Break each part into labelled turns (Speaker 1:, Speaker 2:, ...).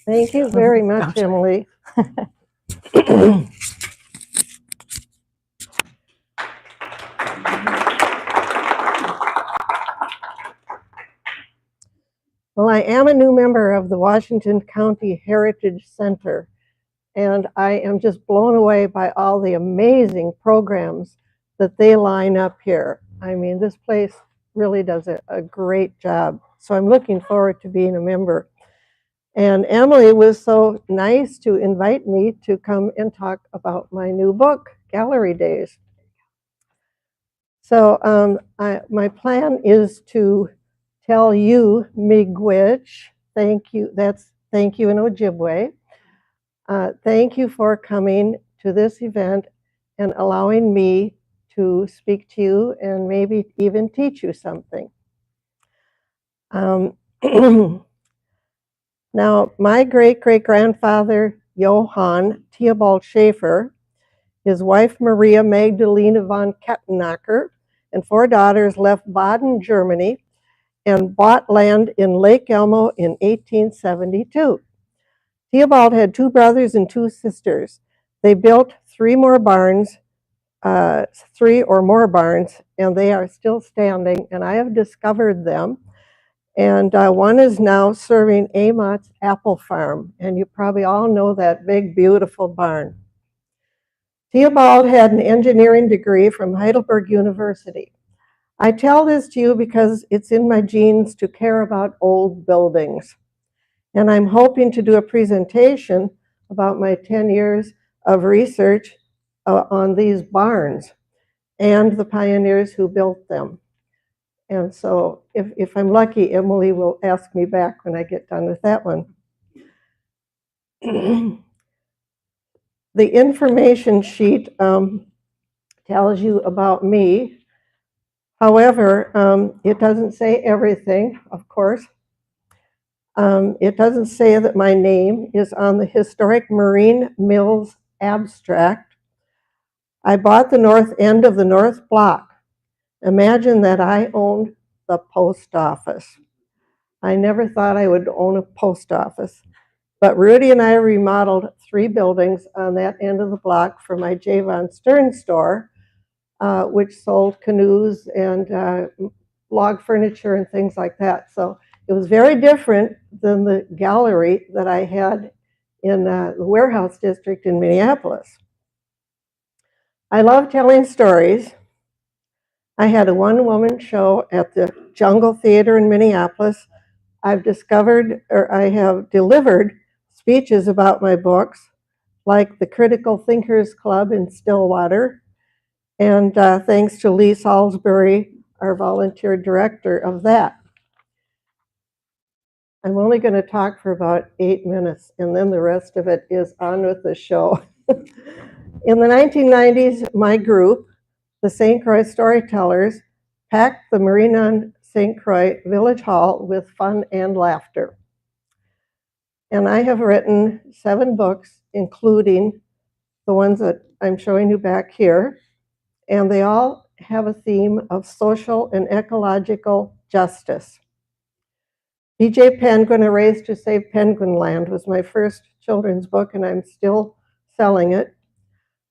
Speaker 1: Thank you very much, Emily. Well, I am a new member of the Washington County Heritage Center, and I am just blown away by all the amazing programs that they line up here. I mean, this place really does a great job. So I'm looking forward to being a member. And Emily was so nice to invite me to come and talk about my new book, Gallery Days. So my plan is to tell you miigwech, thank you, that's thank you in Ojibwe. Thank you for coming to this event and allowing me to speak to you and maybe even teach you something. Now, my great-great-grandfather, Johann Theobald Schaefer, his wife, Maria Magdalena von Kettenacker, and 4 daughters left Baden, Germany, and bought land in Lake Elmo in 1872. Theobald had 2 brothers and 2 sisters. They built 3 or more barns, and they are still standing, and I have discovered them. And one is now serving Amott's Apple Farm, and you probably all know that big, beautiful barn. Theobald had an engineering degree from Heidelberg University. I tell this to you because it's in my genes to care about old buildings. And I'm hoping to do a presentation about my 10 years of research on these barns and the pioneers who built them. And so if I'm lucky, Emily will ask me back when I get done with that one. The information sheet tells you about me. However, it doesn't say everything, of course. It doesn't say that my name is on the Historic Marine Mills abstract. I bought the north end of the North Block. Imagine that I owned the post office. I never thought I would own a post office, but Rudy and I remodeled 3 buildings on that end of the block for my J. Von Stern store, which sold canoes and log furniture and things like that. So it was very different than the gallery that I had in the warehouse district in Minneapolis. I love telling stories. I had a 1-woman show at the Jungle Theater in Minneapolis. I have delivered speeches about my books, like the Critical Thinkers Club in Stillwater, and thanks to Lee Salisbury, our volunteer director of that. I'm only going to talk for about 8 minutes, and then the rest of it is on with the show. In the 1990s, my group, the St. Croix Storytellers, packed the Marina on St. Croix Village Hall with fun and laughter. And I have written 7 books, including the ones that I'm showing you back here, and they all have a theme of social and ecological justice. B.J. Penguin, A Race to Save Penguin Land was my first children's book, and I'm still selling it.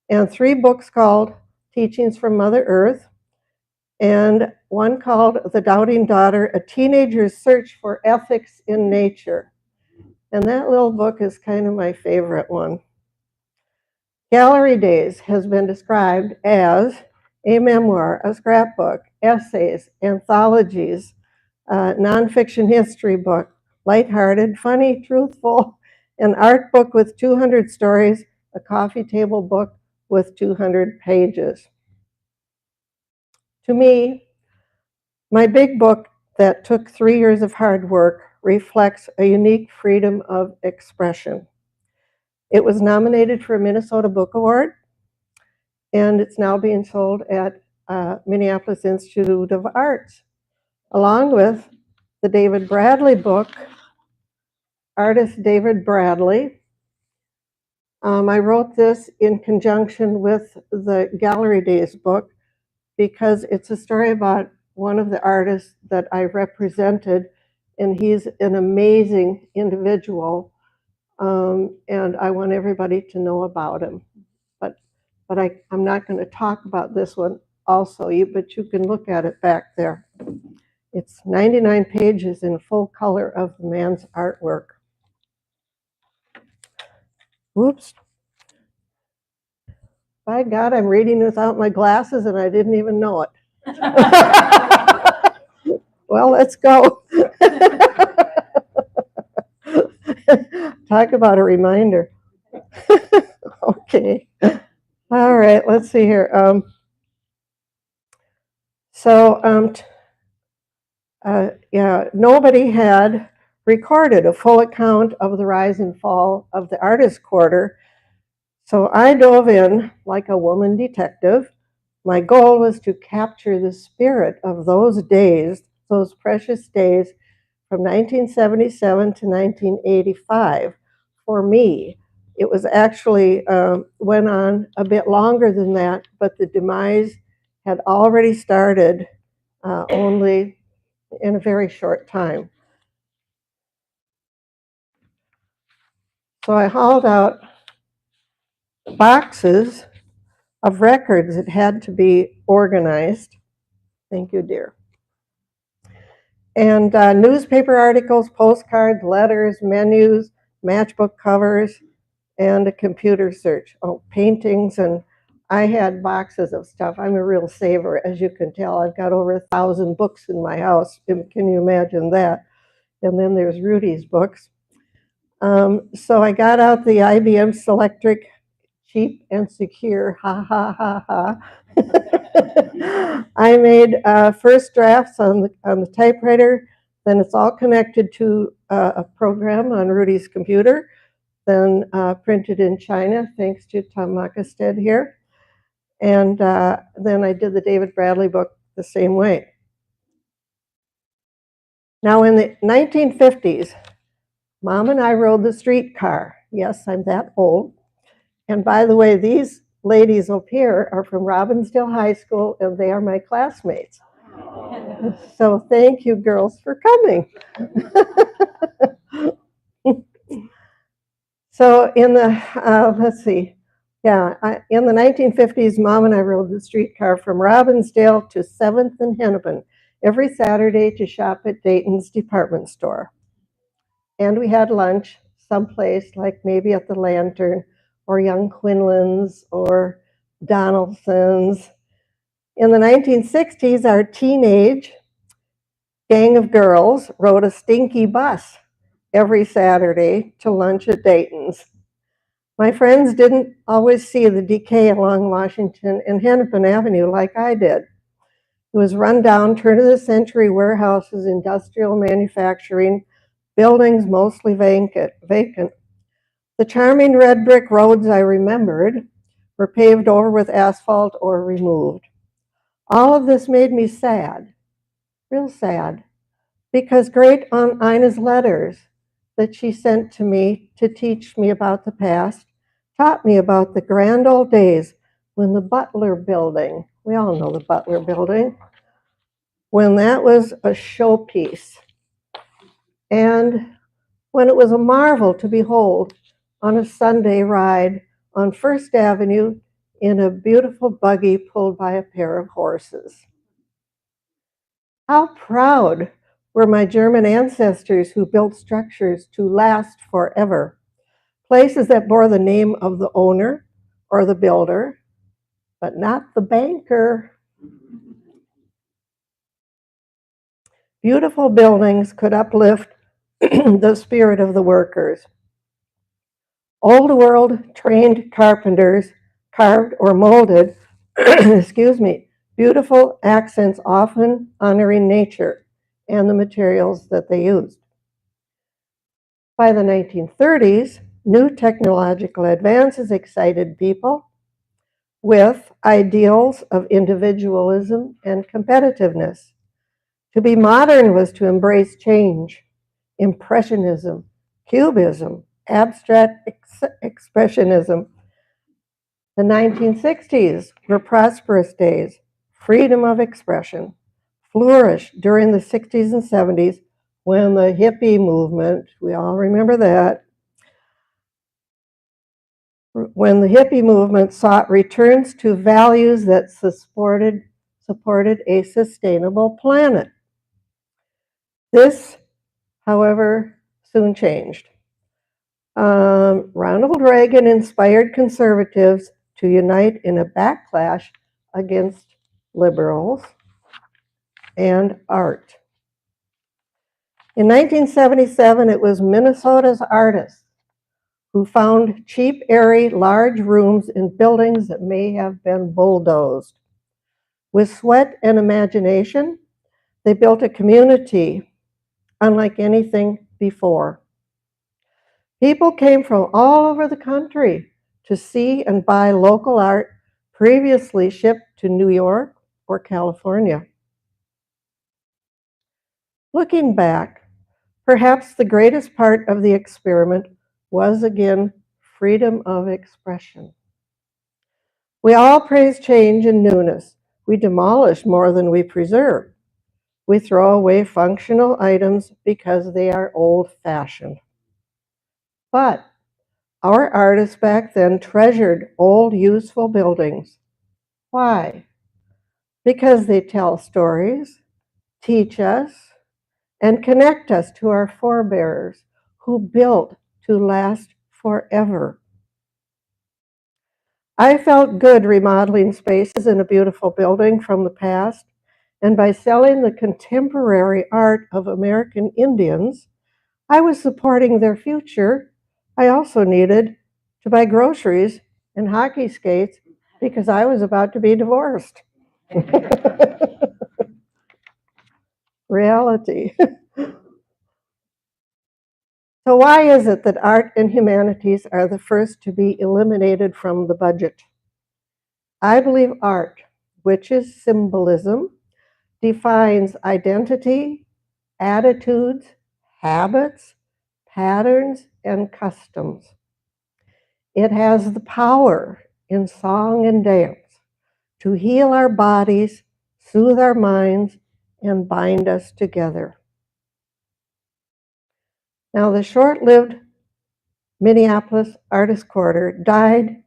Speaker 1: And 3 books called Teachings from Mother Earth, and one called The Doubting Daughter, A Teenager's Search for Ethics in Nature. And that little book is kind of my favorite one. Gallery Days has been described as a memoir, a scrapbook, essays, anthologies, nonfiction history book, lighthearted, funny, truthful, an art book with 200 stories, a coffee table book with 200 pages. To me, my big book that took 3 years of hard work reflects a unique freedom of expression. It was nominated for a Minnesota Book Award, and it's now being sold at Minneapolis Institute of Arts, along with the David Bradley book, artist David Bradley. I wrote this in conjunction with the Gallery Days book because it's a story about one of the artists that I represented, and he's an amazing individual and I want everybody to know about him. But I'm not going to talk about this one also, but you can look at it back there. It's 99 pages in full color of the man's artwork. Oops. By God, I'm reading without my glasses and I didn't even know it. Well, let's go. Talk about a reminder. Okay. All right, let's see here. Nobody had recorded a full account of the rise and fall of the Artist Quarter. So I dove in like a woman detective. My goal was to capture the spirit of those days, those precious days from 1977 to 1985. For me, it was actually went on a bit longer than that, but the demise had already started only in a very short time. So I hauled out boxes of records that had to be organized. Thank you, dear. And newspaper articles, postcards, letters, menus, matchbook covers, and a computer search. Oh, paintings, and I had boxes of stuff. I'm a real saver, as you can tell. I've got over 1,000 books in my house. Can you imagine that? And then there's Rudy's books. So I got out the IBM Selectric, cheap and secure, ha, ha, ha, ha. I made first drafts on the typewriter, then it's all connected to a program on Rudy's computer, then printed in China, thanks to Tom Makestead here. And then I did the David Bradley book the same way. Now in the 1950s, Mom and I rode the streetcar. Yes, I'm that old. And by the way, these ladies up here are from Robbinsdale High School, and they are my classmates. So thank you, girls, for coming. So in the, let's see, in the 1950s, Mom and I rode the streetcar from Robbinsdale to 7th and Hennepin every Saturday to shop at Dayton's department store. And we had lunch someplace, like maybe at the Lantern or Young Quinlan's or Donaldson's. In the 1960s, our teenage gang of girls rode a stinky bus every Saturday to lunch at Dayton's. My friends didn't always see the decay along Washington and Hennepin Avenue like I did. It was run-down, turn-of-the-century warehouses, industrial manufacturing, buildings mostly vacant. The charming red brick roads I remembered were paved over with asphalt or removed. All of this made me sad, real sad, because great Aunt Ina's letters that she sent to me to teach me about the past taught me about the grand old days when the Butler Building, we all know the Butler Building, when that was a showpiece, and when it was a marvel to behold on a Sunday ride on First Avenue in a beautiful buggy pulled by a pair of horses. How proud were my German ancestors who built structures to last forever, places that bore the name of the owner or the builder, but not the banker. Beautiful buildings could uplift the spirit of the workers. Old world trained carpenters carved or molded, excuse me, beautiful accents often honoring nature and the materials that they used. By the 1930s, new technological advances excited people with ideals of individualism and competitiveness. To be modern was to embrace change, impressionism, cubism, abstract expressionism. The 1960s were prosperous days. Freedom of expression flourished during the 60s and 70s when the hippie movement, we all remember that, when the hippie movement sought returns to values that supported a sustainable planet. This, however, soon changed. Ronald Reagan inspired conservatives to unite in a backlash against liberals and art. In 1977, it was Minnesota's artists who found cheap, airy, large rooms in buildings that may have been bulldozed. With sweat and imagination, they built a community unlike anything before. People came from all over the country to see and buy local art previously shipped to New York or California. Looking back, perhaps the greatest part of the experiment was again freedom of expression. We all praise change and newness. We demolish more than we preserve. We throw away functional items because they are old-fashioned. But our artists back then treasured old, useful buildings. Why? Because they tell stories, teach us, and connect us to our forebears who built to last forever. I felt good remodeling spaces in a beautiful building from the past, and by selling the contemporary art of American Indians, I was supporting their future. I also needed to buy groceries and hockey skates because I was about to be divorced. Reality. So why is it that art and humanities are the first to be eliminated from the budget? I believe art, which is symbolism, defines identity, attitudes, habits, patterns, and customs. It has the power in song and dance to heal our bodies, soothe our minds, and bind us together. Now, the short-lived Minneapolis Artist Quarter died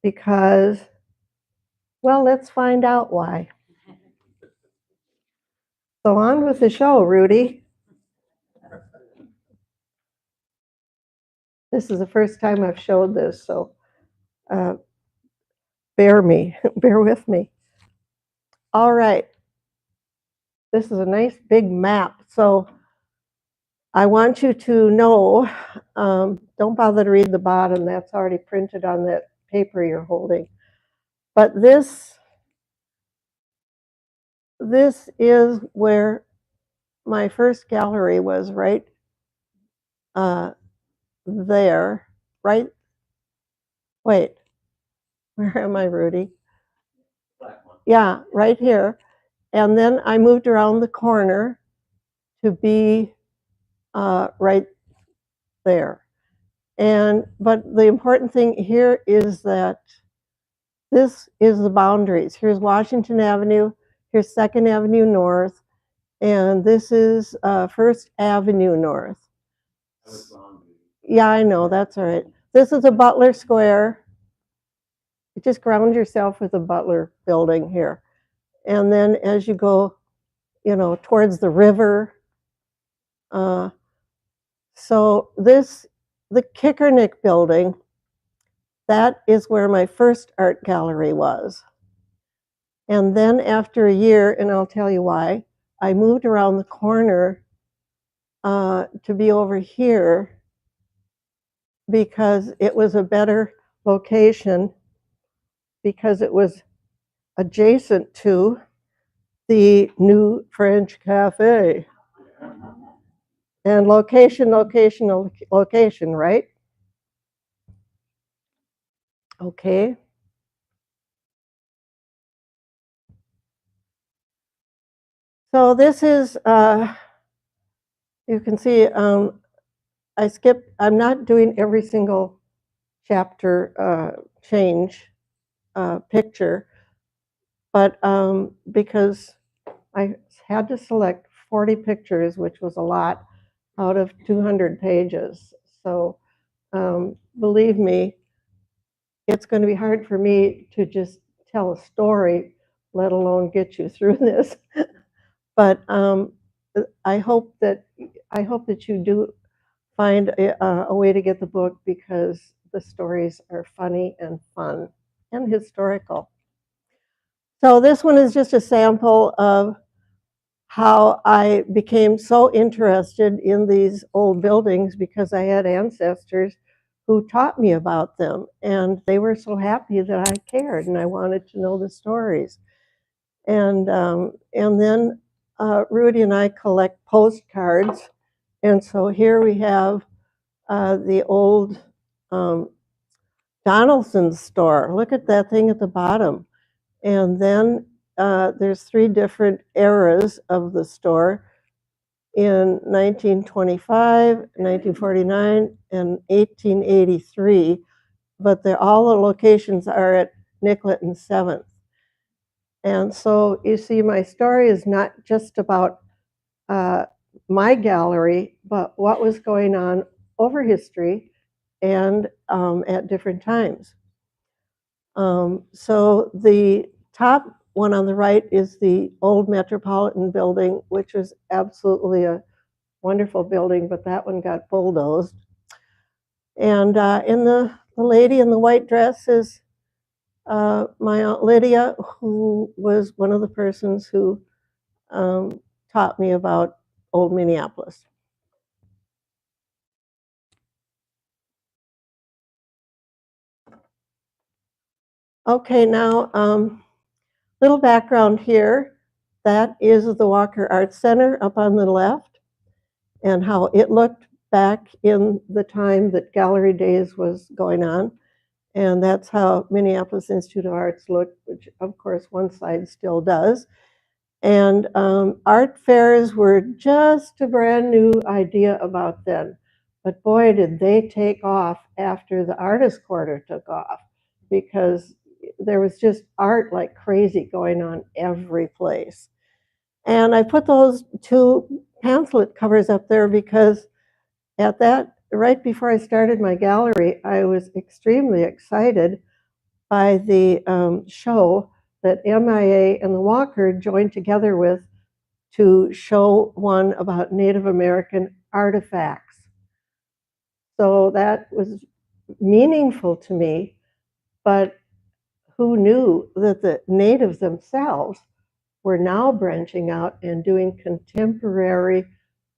Speaker 1: because, well, let's find out why. So on with the show, Rudy. This is the first time I've showed this, so bear with me. All right. This is a nice big map. So I want you to know, don't bother to read the bottom. That's already printed on that paper you're holding. But this is where my first gallery was, right there. Right? Wait. Where am I, Rudy? Yeah, right here. And then I moved around the corner to be right there. But the important thing here is that this is the boundaries. Here's Washington Avenue, here's 2nd Avenue North, and this is 1st Avenue North. Yeah, I know, that's all right. This is a Butler Square. You just ground yourself with the Butler building here. And then as you go, towards the river. So the Kickernick building, that is where my first art gallery was. And then after a year, and I'll tell you why, I moved around the corner to be over here because it was a better location, because it was adjacent to the new French Cafe. And location, right? Okay. So this is, you can see, I'm not doing every single chapter change picture, but because I had to select 40 pictures, which was a lot, out of 200 pages. So believe me, it's going to be hard for me to just tell a story, let alone get you through this. But I hope that you do find a way to get the book, because the stories are funny and fun and historical. So this one is just a sample of how I became so interested in these old buildings, because I had ancestors who taught me about them, and they were so happy that I cared and I wanted to know the stories. And then Rudy and I collect postcards, and so here we have the old um, Donaldson's store. Look at that thing at the bottom. And then there's 3 different eras of the store in 1925, 1949, and 1883, but all the locations are at Nicollet and 7th. And so you see, my story is not just about my gallery, but what was going on over history and at different times. So the top one on the right is the old Metropolitan building, which was absolutely a wonderful building, but that one got bulldozed. And the lady in the white dress is my Aunt Lydia, who was one of the persons who taught me about old Minneapolis. Okay, now little background here. That is the Walker Arts Center up on the left, and how it looked back in the time that Gallery Days was going on. And that's how Minneapolis Institute of Arts looked, which of course one side still does. And art fairs were just a brand new idea about then. But boy, did they take off after the Artist Quarter took off, because there was just art like crazy going on every place. And I put those 2 pamphlet covers up there because right before I started my gallery, I was extremely excited by the show that MIA and the Walker joined together with to show one about Native American artifacts. So that was meaningful to me, but who knew that the natives themselves were now branching out and doing contemporary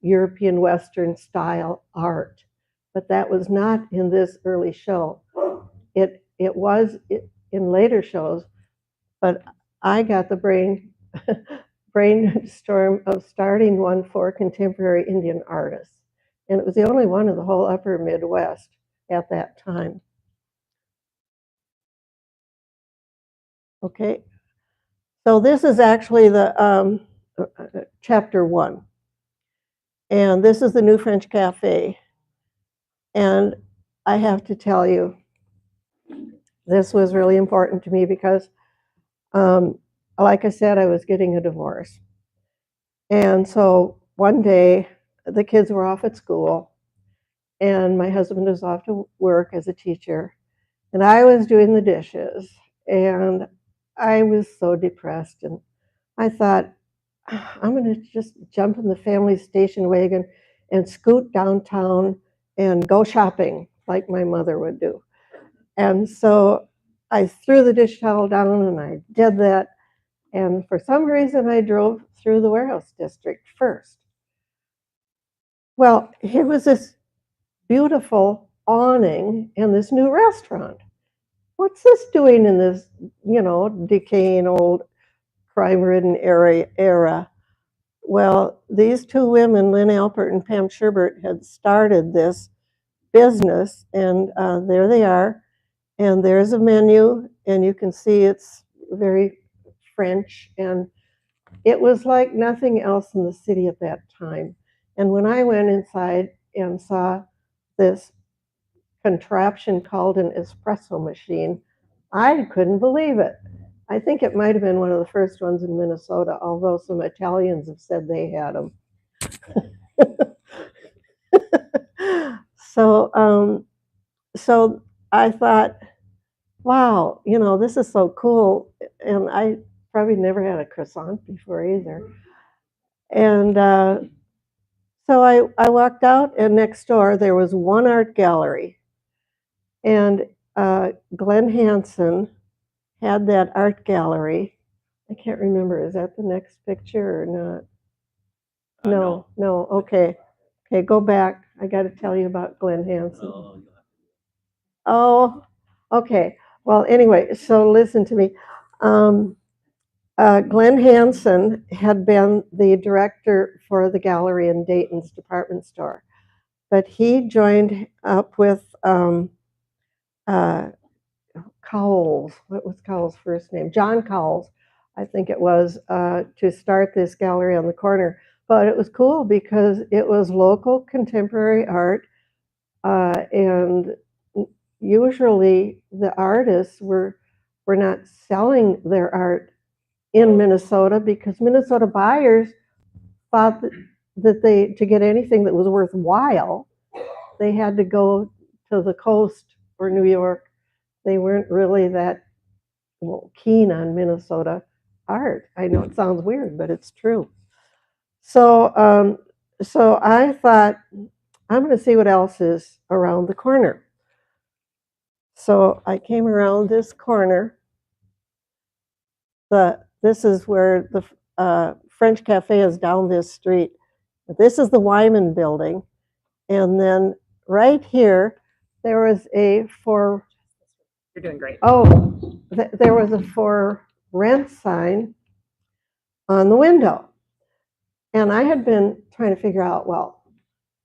Speaker 1: European Western style art. But that was not in this early show. It was in later shows, but I got the brainstorm of starting one for contemporary Indian artists. And it was the only one in the whole upper Midwest at that time. Okay, so this is actually the chapter 1. And this is the New French Cafe. And I have to tell you, this was really important to me because, like I said, I was getting a divorce. And so one day, the kids were off at school, and my husband was off to work as a teacher, and I was doing the dishes, and I was so depressed. And I thought, I'm going to just jump in the family station wagon and scoot downtown and go shopping like my mother would do. And so I threw the dish towel down and I did that. And for some reason, I drove through the warehouse district first. Well, here was this beautiful awning and this new restaurant. What's this doing in this, decaying old crime-ridden era? Well, these 2 women, Lynn Alpert and Pam Sherbert, had started this business, and there they are. And there's a menu, and you can see it's very French, and it was like nothing else in the city at that time. And when I went inside and saw this contraption called an espresso machine, I couldn't believe it. I think it might have been one of the first ones in Minnesota, although some Italians have said they had them. So I thought, wow, this is so cool. And I probably never had a croissant before either. And so I walked out, and next door there was one art gallery. And Glenn Hansen had that art gallery. I can't remember. Is that the next picture or not? No. Okay. Okay, go back. I got to tell you about Glenn Hansen. Oh, okay. Well, anyway, so listen to me. Um, Glenn Hansen had been the director for the gallery in Dayton's department store, but he joined up with Cowles. What was Cowles' first name? John Cowles, I think it was, to start this gallery on the corner. But it was cool because it was local contemporary art, and usually the artists were not selling their art in Minnesota because Minnesota buyers thought that they, to get anything that was worthwhile, they had to go to the coast or New York. They weren't really that keen on Minnesota art. I know it sounds weird, but it's true. So, so I thought, I'm going to see what else is around the corner. So I came around this corner. This is where the French Cafe is down this street. This is the Wyman building. And then right here, there was a for...
Speaker 2: You're doing great.
Speaker 1: Oh, there was a for rent sign on the window. And I had been trying to figure out, well,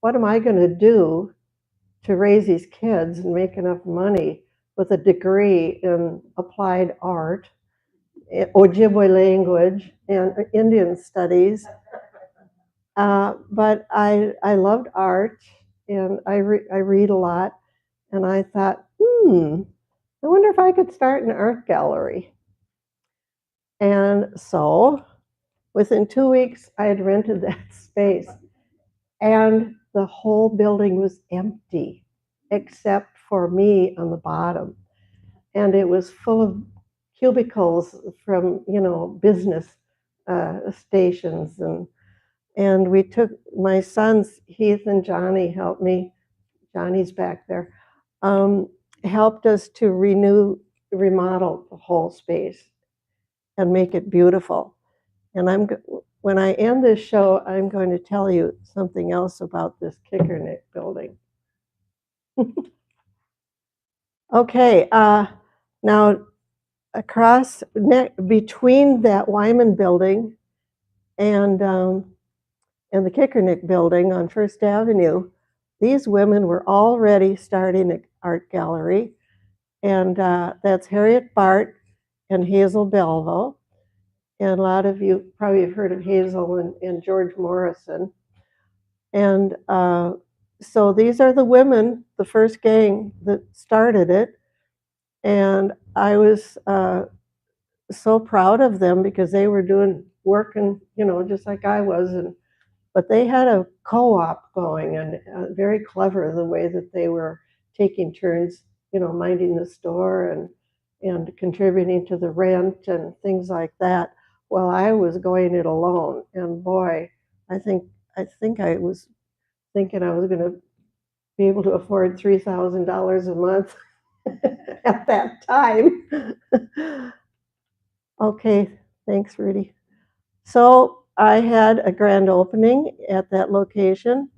Speaker 1: what am I going to do to raise these kids and make enough money with a degree in applied art, Ojibwe language, and Indian studies. But I loved art, and I read a lot, and I thought, I wonder if I could start an art gallery. And so within 2 weeks, I had rented that space, and the whole building was empty except for me on the bottom. And it was full of cubicles from, business stations. And we took, my sons, Heath and Johnny helped me, Johnny's back there, helped us to remodel the whole space and make it beautiful. And when I end this show, I'm going to tell you something else about this Kickernick building. Okay, now between that Wyman building and the Kickernick building on First Avenue, these women were already starting an art gallery, and that's Harriet Bart and Hazel Belvo. And a lot of you probably have heard of Hazel and George Morrison. And so these are the women, the first gang that started it. And I was so proud of them because they were working, just like I was. But they had a co-op going, and very clever the way that they were taking turns, minding the store and contributing to the rent and things like that. Well, I was going it alone, and boy, I think I was thinking I was going to be able to afford $3,000 a month at that time. Okay, thanks, Rudy. So I had a grand opening at that location,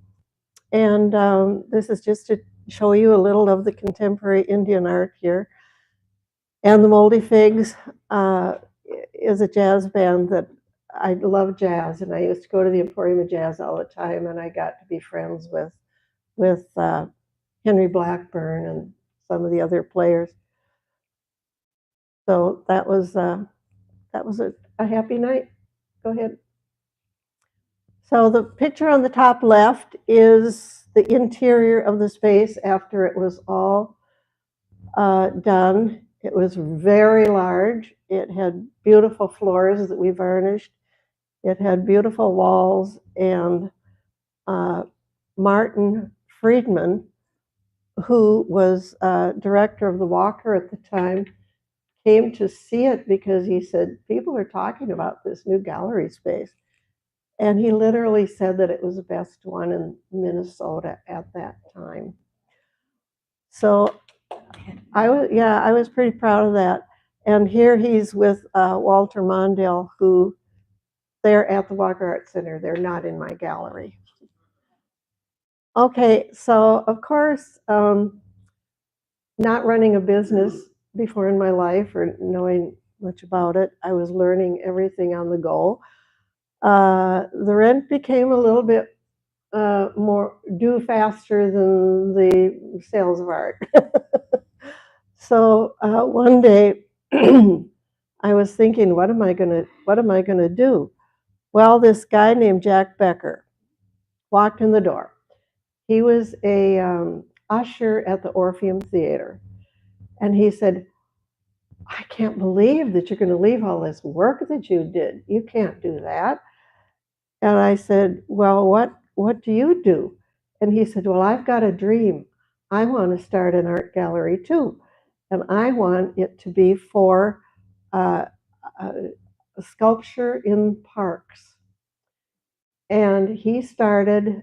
Speaker 1: and this is just to show you a little of the contemporary Indian art here. And the Moldy Figs is a jazz band that I love jazz, and I used to go to the Emporium of Jazz all the time, and I got to be friends with Henry Blackburn and some of the other players. So that was a happy night. Go ahead. So the picture on the top left is the interior of the space after it was all done. It was very large. It had beautiful floors that we varnished. It had beautiful walls, and Martin Friedman who was director of the Walker at the time, came to see it because he said, people are talking about this new gallery space. And he literally said that it was the best one in Minnesota at that time. So I was pretty proud of that. And here he's with Walter Mondale, who they're at the Walker Art Center. They're not in my gallery. Okay, so of course, not running a business before in my life or knowing much about it, I was learning everything on the go. The rent became a little bit more due faster than the sales of art. So one day I was thinking, what am I gonna do? Well, this guy named Jack Becker walked in the door. He was a usher at the Orpheum Theater. And he said, I can't believe that you're going to leave all this work that you did. You can't do that. And I said, well, what do you do? And he said, well, I've got a dream. I want to start an art gallery too. And I want it to be for sculpture in parks. And he started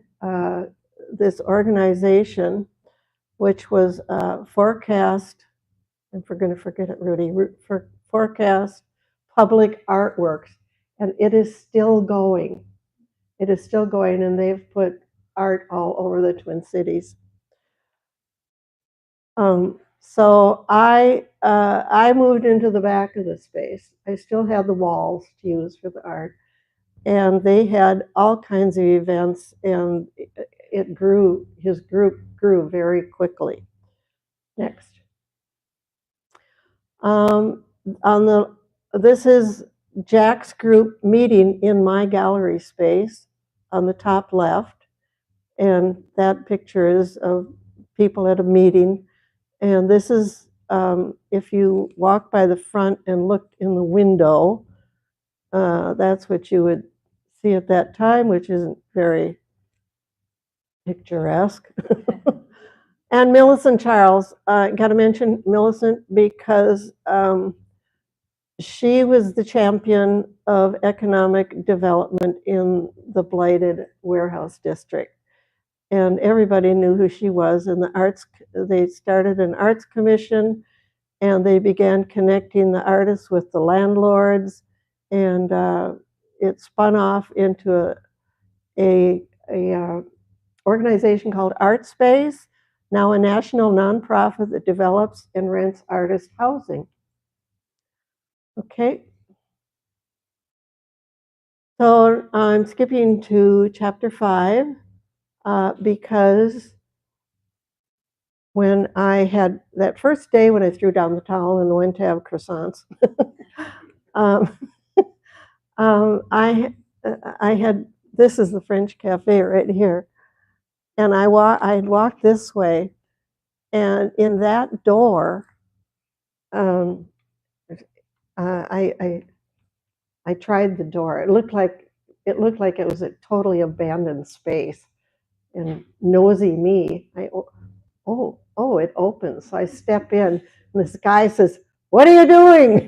Speaker 1: this organization, which was Forecast, and we're going to forget it, Rudy, for Forecast Public Artworks. And it is still going. It is still going, and they've put art all over the Twin Cities. So I moved into the back of the space. I still had the walls to use for the art. And they had all kinds of events, and it grew, his group grew very quickly. Next. This is Jack's group meeting in my gallery space on the top left. And that picture is of people at a meeting. And this is, if you walk by the front and looked in the window, that's what you would see at that time, which isn't very picturesque. And Millicent Charles, got to mention Millicent because she was the champion of economic development in the blighted warehouse district. And everybody knew who she was. And they started an arts commission, and they began connecting the artists with the landlords. And it spun off into a organization called Art Space, now a national nonprofit that develops and rents artist housing. Okay. So I'm skipping to chapter 5 because when I had that first day when I threw down the towel and went to have croissants, I had, this is the French cafe right here. And I had walked this way, and in that door, I tried the door. It looked like it was a totally abandoned space. And nosy me, oh, it opens. So I step in, and this guy says, "What are you doing?"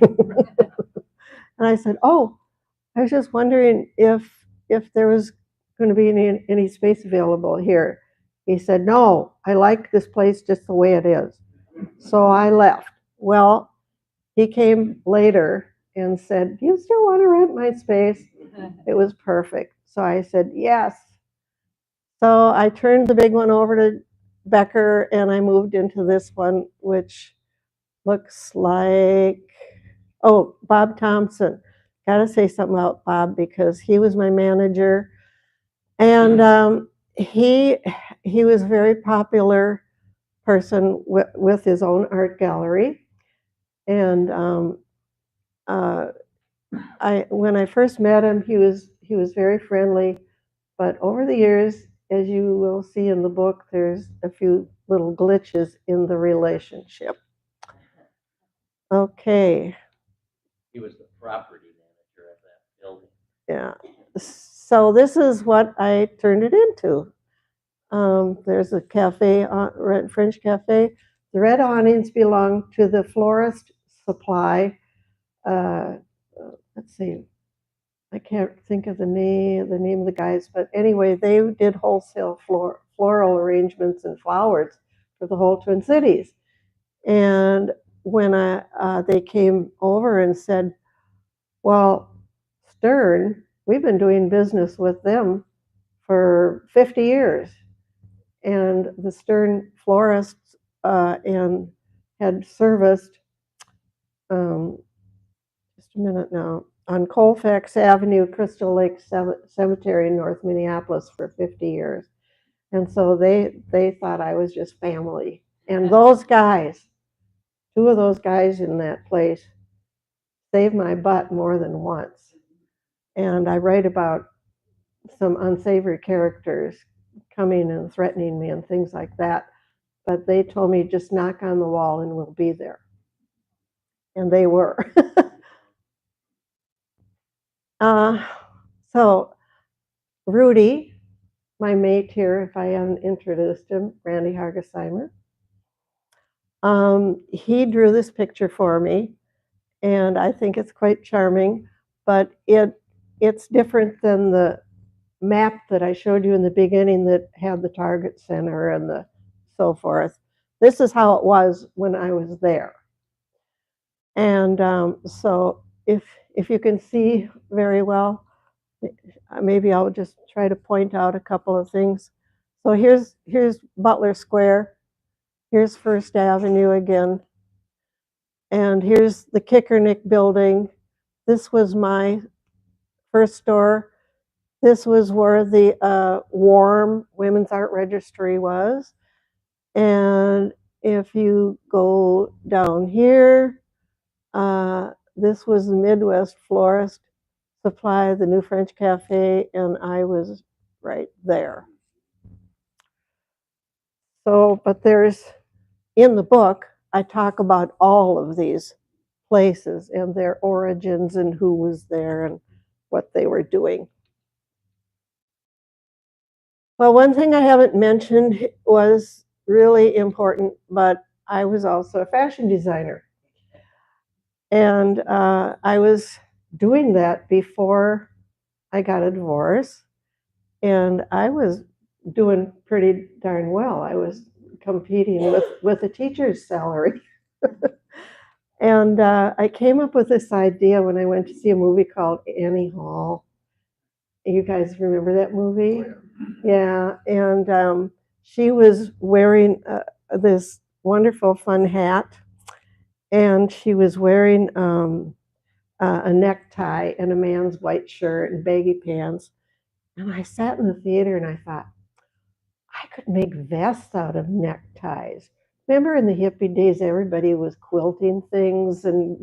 Speaker 1: And I said, "Oh, I was just wondering if there was going to be any space available here." He said, "No, I like this place just the way it is." So I left. Well, he came later and said, "Do you still want to rent my space?" It was perfect. So I said, "Yes." So I turned the big one over to Becker, and I moved into this one, which looks like, oh, Bob Thompson. Got to say something about Bob because he was my manager, and he was a very popular person with his own art gallery. And when I first met him, he was very friendly, but over the years, as you will see in the book, there's a few little glitches in the relationship. Okay.
Speaker 2: He was the property manager of that building.
Speaker 1: Yeah. So this is what I turned it into. There's a cafe, French cafe. The red awnings belong to the florist supply. Let's see, I can't think of the name of the guys, but anyway, they did wholesale floral arrangements and flowers for the whole Twin Cities. And when they came over and said, well, Stern, we've been doing business with them for 50 years. And the Stern florists and had serviced, just a minute now, on Colfax Avenue, Crystal Lake Cemetery in North Minneapolis for 50 years. And so they thought I was just family. And those guys, two of those guys in that place saved my butt more than once. And I write about some unsavory characters coming and threatening me and things like that. But they told me, just knock on the wall and we'll be there. And they were. So Rudy, my mate here, if I haven't introduced him, Randy Hargesheimer, he drew this picture for me, and I think it's quite charming, but it's different than the map that I showed you in the beginning that had the Target Center and the so forth. This is how it was when I was there. And so if you can see very well, maybe I'll just try to point out a couple of things. So here's Butler Square. Here's First Avenue again. And here's the Kickernick building. This was my first store. This was where the Warm Women's Art Registry was. And if you go down here, this was the Midwest Florist Supply, the New French Cafe, and I was right there. So, but in the book, I talk about all of these places and their origins and who was there and what they were doing. Well, one thing I haven't mentioned was really important, but I was also a fashion designer. And I was doing that before I got a divorce. And I was doing pretty darn well. I was competing with a teacher's salary. And I came up with this idea when I went to see a movie called Annie Hall. You guys remember that movie? Yeah, and she was wearing this wonderful fun hat, and she was wearing a necktie and a man's white shirt and baggy pants. And I sat in the theater and I thought, I could make vests out of neckties. Remember in the hippie days, everybody was quilting things and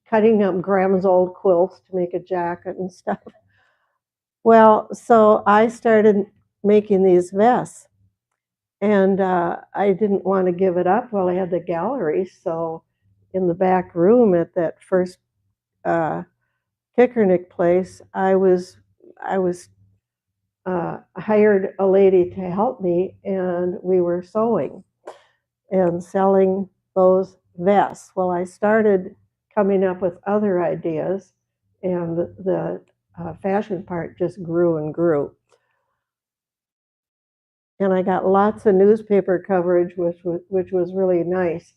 Speaker 1: cutting up grandma's old quilts to make a jacket and stuff. Well, so I started making these vests, and I didn't want to give it up while I had the gallery. So in the back room at that first Kickernick place, I hired a lady to help me, and we were sewing and selling those vests. Well, I started coming up with other ideas, and the fashion part just grew and grew. And I got lots of newspaper coverage, which was really nice.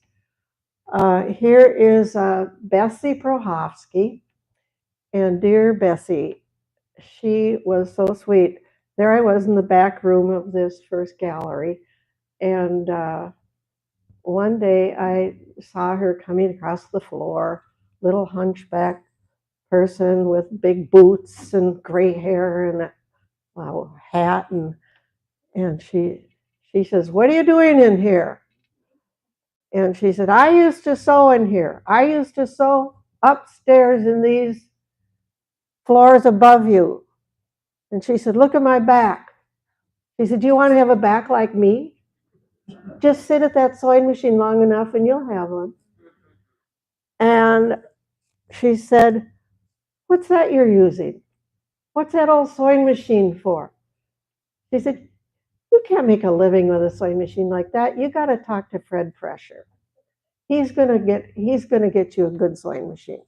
Speaker 1: Here is Bessie Prohofsky, and dear Bessie, she was so sweet. There I was in the back room of this first gallery, and one day I saw her coming across the floor, little hunchback person with big boots and gray hair and a hat, and she says, "What are you doing in here?" And she said, "I used to sew in here. I used to sew upstairs in these floors above you." And she said, "Look at my back." She said, "Do you want to have a back like me? Just sit at that sewing machine long enough and you'll have one." And she said, "What's that you're using? What's that old sewing machine for?" She said, "You you can't make a living with a sewing machine like that. You got to talk to Fred Fresher. He's gonna get you a good sewing machine.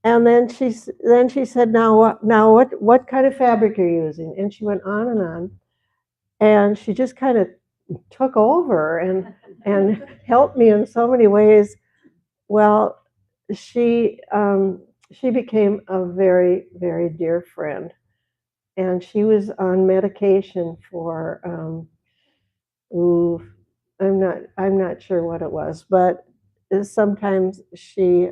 Speaker 1: And then she said, now what kind of fabric are you using? And she went on, and she just kind of took over and helped me in so many ways. Well, she became a very, very dear friend, and she was on medication for I'm not sure what it was, but sometimes she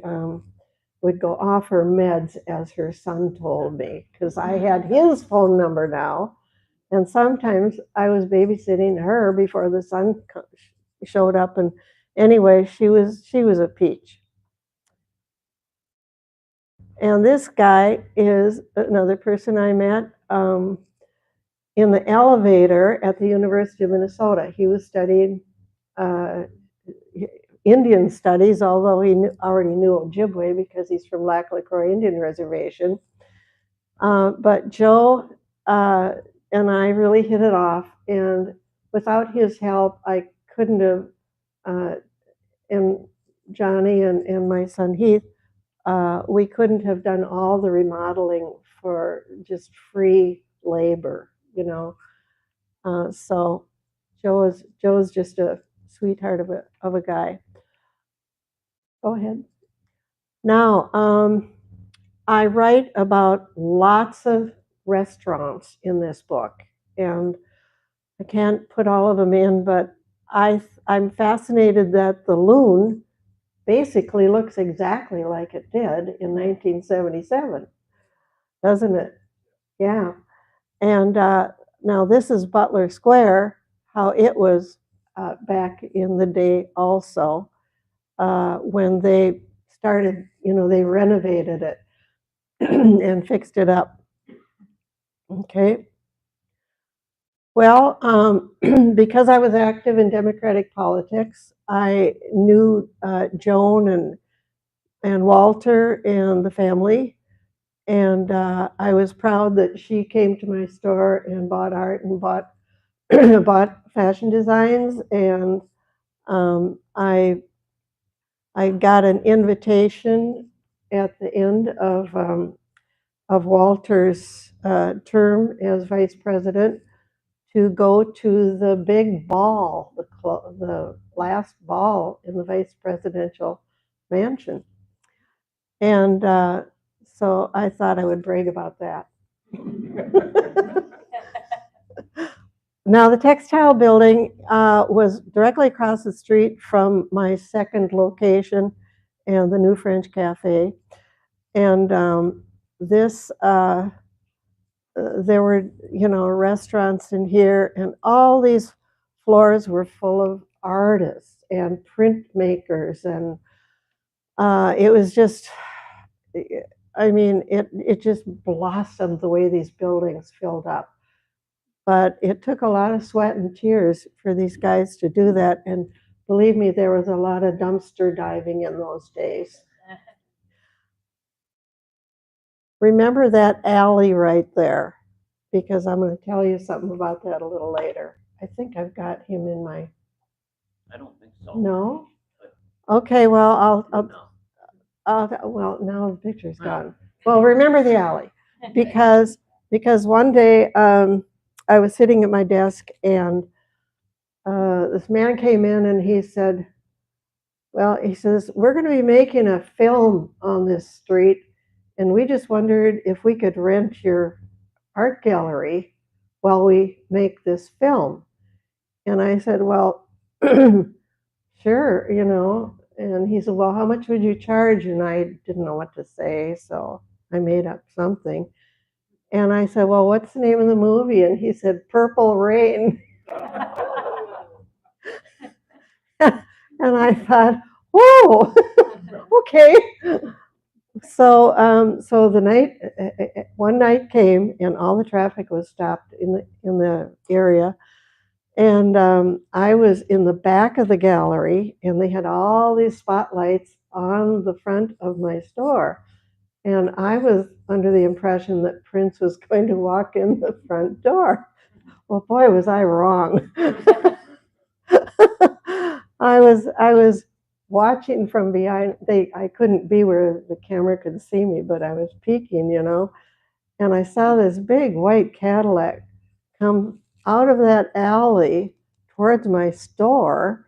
Speaker 1: would go off her meds, as her son told me, because I had his phone number now, and sometimes I was babysitting her before the son showed up, and anyway, she was a peach. And this guy is another person I met in the elevator at the University of Minnesota. He was studying Indian studies, although he already knew Ojibwe because he's from Lac La Croix Indian Reservation. But Joe and I really hit it off, and without his help, I couldn't have, and Johnny and my son Heath, we couldn't have done all the remodeling for just free labor, So Joe's just a sweetheart of a guy. Go ahead. Now, I write about lots of restaurants in this book, and I can't put all of them in, but I'm fascinated that the Loon basically looks exactly like it did in 1977, doesn't it? Yeah. And now this is Butler Square, how it was back in the day also, when they started, they renovated it and fixed it up. Okay. Well, because I was active in Democratic politics, I knew Joan and Walter and the family, and I was proud that she came to my store and bought art and bought fashion designs, and I got an invitation at the end of Walter's term as vice president to go to the big ball, the last ball in the vice presidential mansion. And so I thought I would brag about that. Now, the textile building was directly across the street from my second location and the New French Cafe. And there were, restaurants in here, and all these floors were full of artists and printmakers, and it was just, it just blossomed the way these buildings filled up. But it took a lot of sweat and tears for these guys to do that, and believe me, there was a lot of dumpster diving in those days. Remember that alley right there, because I'm going to tell you something about that a little later. I think I've got him in my...
Speaker 2: I don't think so.
Speaker 1: No? Okay, well, well, now the picture's gone. Well, remember the alley, because one day I was sitting at my desk, and this man came in, and he said, he says, we're going to be making a film on this street, and we just wondered if we could rent your art gallery while we make this film. And I said, well, sure, and he said, well, how much would you charge? And I didn't know what to say, so I made up something. And I said, well, what's the name of the movie? And he said, Purple Rain. And I thought, whoa, okay. So one night came, and all the traffic was stopped in the area, and I was in the back of the gallery, and they had all these spotlights on the front of my store, and I was under the impression that Prince was going to walk in the front door. Well, boy, was I wrong. I was watching from behind. I couldn't be where the camera could see me, but I was peeking, and I saw this big white Cadillac come out of that alley towards my store,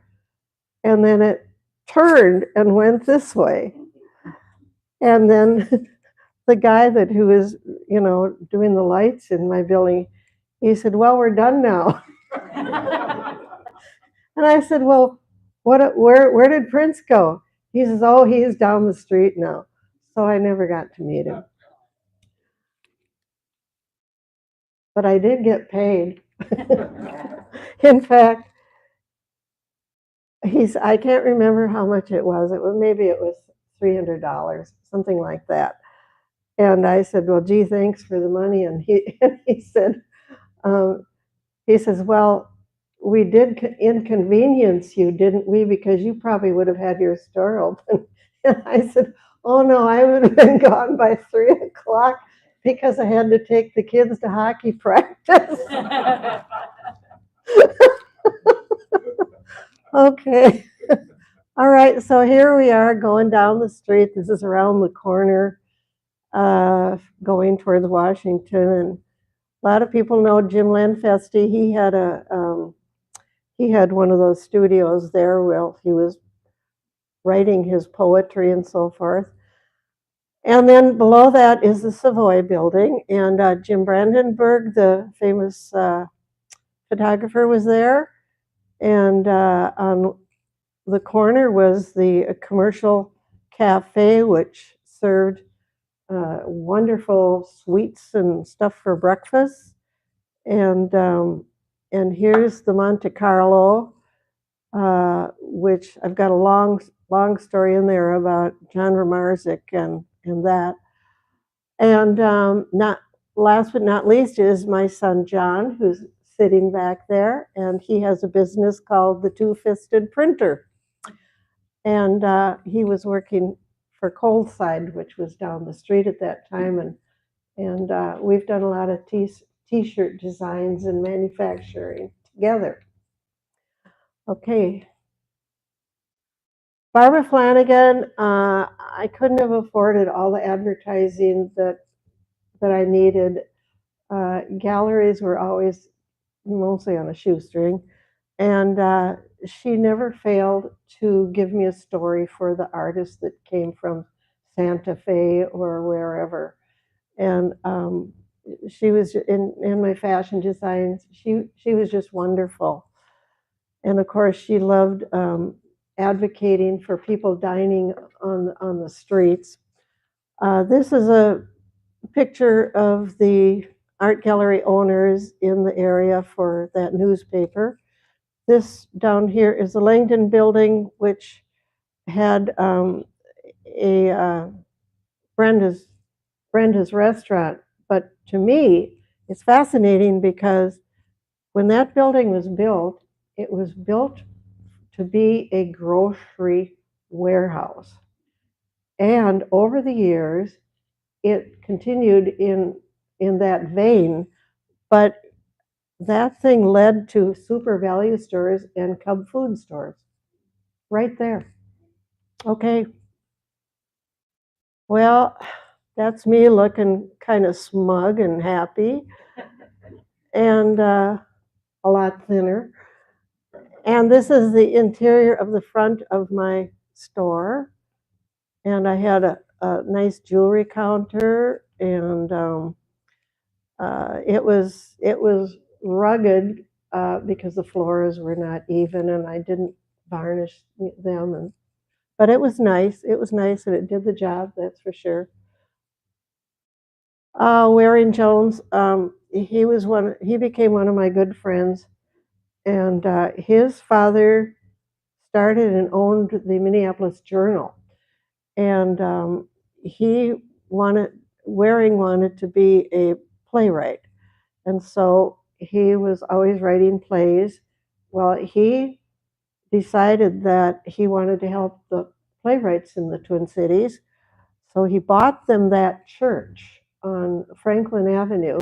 Speaker 1: and then it turned and went this way. And then the guy who was, doing the lights in my building, he said, "Well, we're done now." And I said, "Well, where did Prince go?" He says, "Oh, he's down the street now." So I never got to meet him. But I did get paid. In fact, I can't remember how much it was. Maybe it was $300, something like that. And I said, "Well, gee, thanks for the money." And he said, he says, "Well, we did inconvenience you, didn't we? Because you probably would have had your store open." And I said, "Oh no, I would have been gone by 3 o'clock because I had to take the kids to hockey practice." Okay. All right, so here we are going down the street. This is around the corner, going towards Washington, and a lot of people know Jim Lanfesti. He had one of those studios there where he was writing his poetry and so forth. And then below that is the Savoy building, and Jim Brandenburg, the famous photographer, was there. And on the corner was the commercial cafe, which served wonderful sweets and stuff for breakfast. And here's the Monte Carlo, which I've got a long story in there about John Romarzik and that. And not last but not least is my son John, who's sitting back there, and he has a business called the Two-Fisted Printer. And he was working for Coldside, which was down the street at that time, and we've done a lot of t-shirt designs and manufacturing together. Okay. Barbara Flanagan, I couldn't have afforded all the advertising that I needed. Galleries were always mostly on a shoestring, and she never failed to give me a story for the artist that came from Santa Fe or wherever. And she was in my fashion designs. She was just wonderful. And of course, she loved advocating for people dining on the streets. This is a picture of the art gallery owners in the area for that newspaper. This down here is the Langdon building, which had a Brenda's restaurant. But to me, it's fascinating because when that building was built, it was built to be a grocery warehouse. And over the years, it continued in that vein, but that thing led to super value stores and Cub food stores right there. Okay. Well, that's me looking kind of smug and happy and a lot thinner. And this is the interior of the front of my store. And I had a nice jewelry counter, and it was rugged because the floors were not even, and I didn't varnish them. But it was nice. It was nice, and it did the job. That's for sure. Waring Jones, he became one of my good friends, and his father started and owned the Minneapolis Journal, and Waring wanted to be a playwright, and so he was always writing plays. Well, he decided that he wanted to help the playwrights in the Twin Cities, so he bought them that church on Franklin Avenue,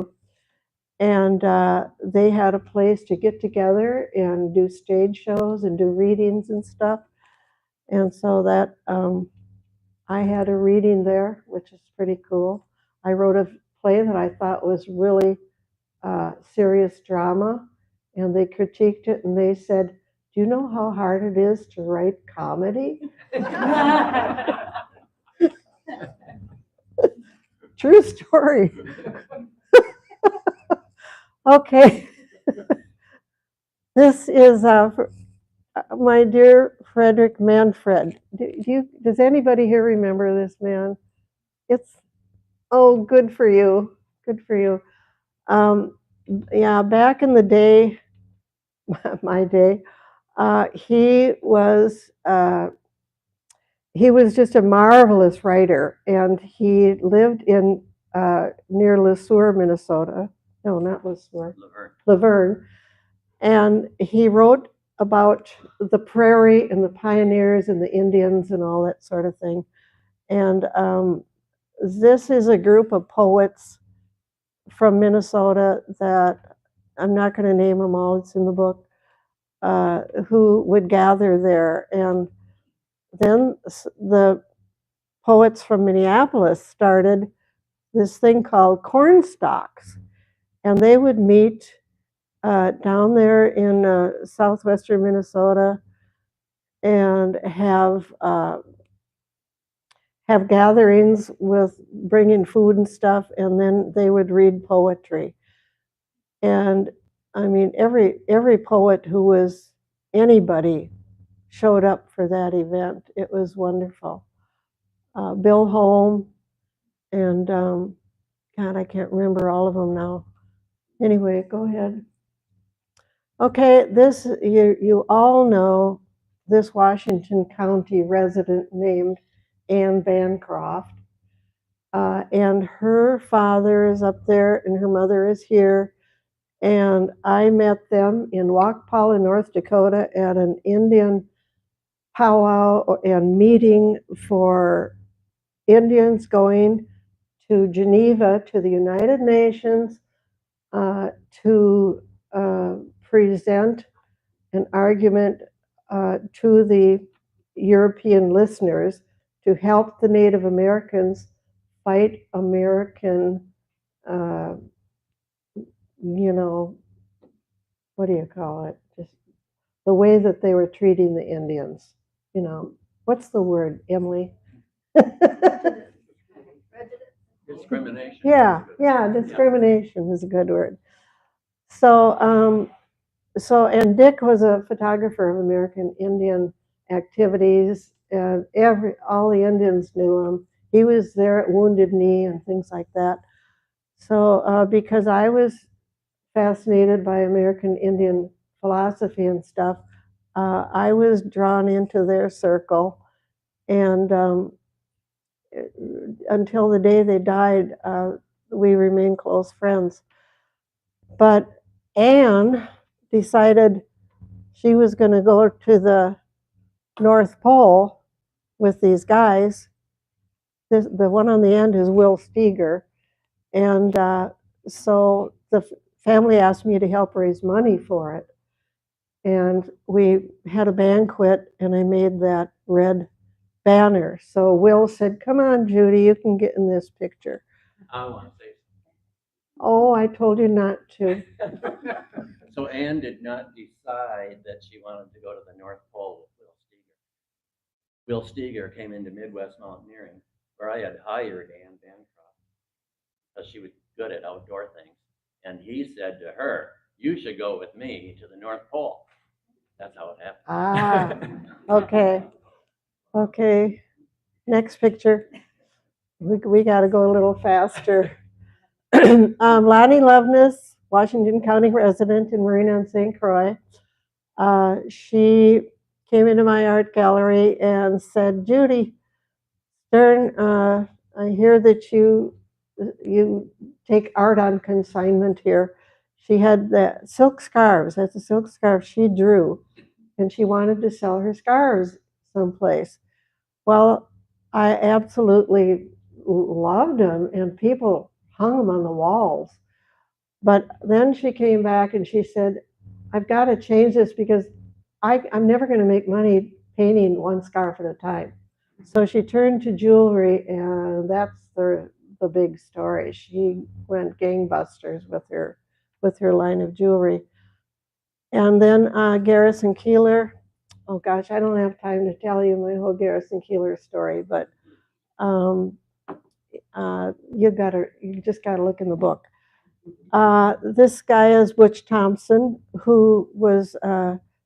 Speaker 1: And they had a place to get together and do stage shows and do readings and stuff. And so that I had a reading there, which is pretty cool. I wrote a play that I thought was really serious drama, and they critiqued it and they said, "Do you know how hard it is to write comedy?" True story. Okay. This is my dear Frederick Manfred. Does anybody here remember this man? It's, oh, good for you. Good for you. Yeah, back in the day, my day, he was just a marvelous writer, and he lived in near Le Sueur, Minnesota. No, not Le Sueur. Laverne. And he wrote about the prairie and the pioneers and the Indians and all that sort of thing. And this is a group of poets from Minnesota that I'm not going to name them all, it's in the book, who would gather there. And then the poets from Minneapolis started this thing called corn stalks. And they would meet down there in southwestern Minnesota and have gatherings with bringing food and stuff, and then they would read poetry. And I mean, every poet who was anybody showed up for that event. It was wonderful. Bill Holm and God, I can't remember all of them now. Anyway, go ahead. Okay, this you all know this Washington County resident named Anne Bancroft. And her father is up there and her mother is here. And I met them in Waukpala, North Dakota at an Indian powwow and meeting for Indians going to Geneva to the United Nations to present an argument to the European listeners to help the Native Americans fight American, what do you call it? Just the way that they were treating the Indians. What's the word, Emily?
Speaker 2: Discrimination.
Speaker 1: Yeah, discrimination is a good word. So, and Dick was a photographer of American Indian activities, and all the Indians knew him. He was there at Wounded Knee and things like that. So, because I was fascinated by American Indian philosophy and stuff, I was drawn into their circle, and until the day they died, we remained close friends. But Anne decided she was going to go to the North Pole with these guys. The one on the end is Will Steger. And so the family asked me to help raise money for it. And we had a banquet, and I made that red banner. So Will said, "Come on, Judy, you can get in this picture."
Speaker 2: I want to say
Speaker 1: Oh, I told you not to.
Speaker 2: so Anne did not decide that she wanted to go to the North Pole with Will Steger. Will Steger came into Midwest Mountaineering, where I had hired Anne Bancroft because she was good at outdoor things. And he said to her, "You should go with me to the North Pole." That's how it happened.
Speaker 1: Okay. Okay. Next picture. We got to go a little faster. Lonnie Loveness, Washington County resident in Marina and St. Croix. She came into my art gallery and said, "Judy Stern, I hear that you take art on consignment here." She had the silk scarves. That's a silk scarf she drew, and she wanted to sell her scarves someplace. Well, I absolutely loved them, and people hung them on the walls. But then she came back and she said, I've got to change this because I'm never going to make money painting one scarf at a time. So she turned to jewelry, and that's the big story. She went gangbusters with her line of jewelry. And then Garrison Keillor. Oh gosh, I don't have time to tell you my whole Garrison Keillor story, but um, you just gotta look in the book. This guy is Butch Thompson, who was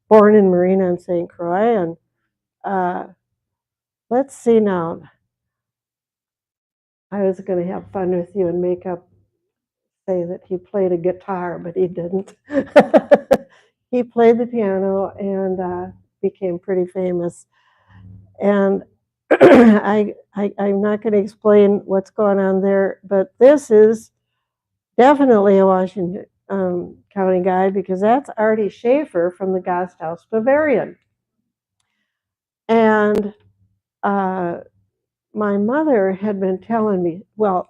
Speaker 1: born in Marina and St. Croix, and let's see now. I was going to have fun with you and make up say that he played a guitar, but he didn't. He played the piano and became pretty famous. And I'm not going to explain what's going on there, but this is definitely a Washington County guy because that's Artie Schaefer from the Gasthaus Bavarian. And my mother had been telling me, well,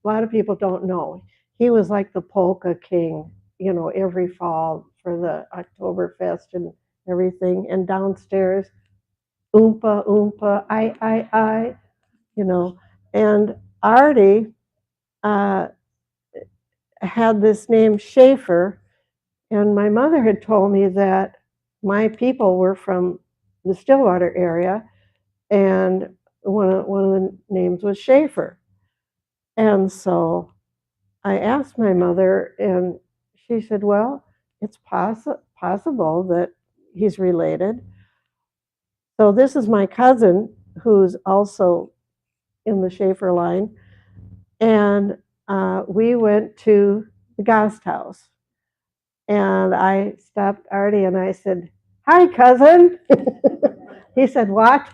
Speaker 1: a lot of people don't know, he was like the polka king, every fall for the Oktoberfest and everything. And downstairs, oompa, oompa, I, And Artie had this name Schaefer, and my mother had told me that my people were from the Stillwater area, and one of the names was Schaefer. And so I asked my mother, and she said, well, it's possible that he's related. So this is my cousin, who's also in the Schaefer line, and we went to the Gasthaus. And I stopped Artie and I said, hi, cousin. He said, what?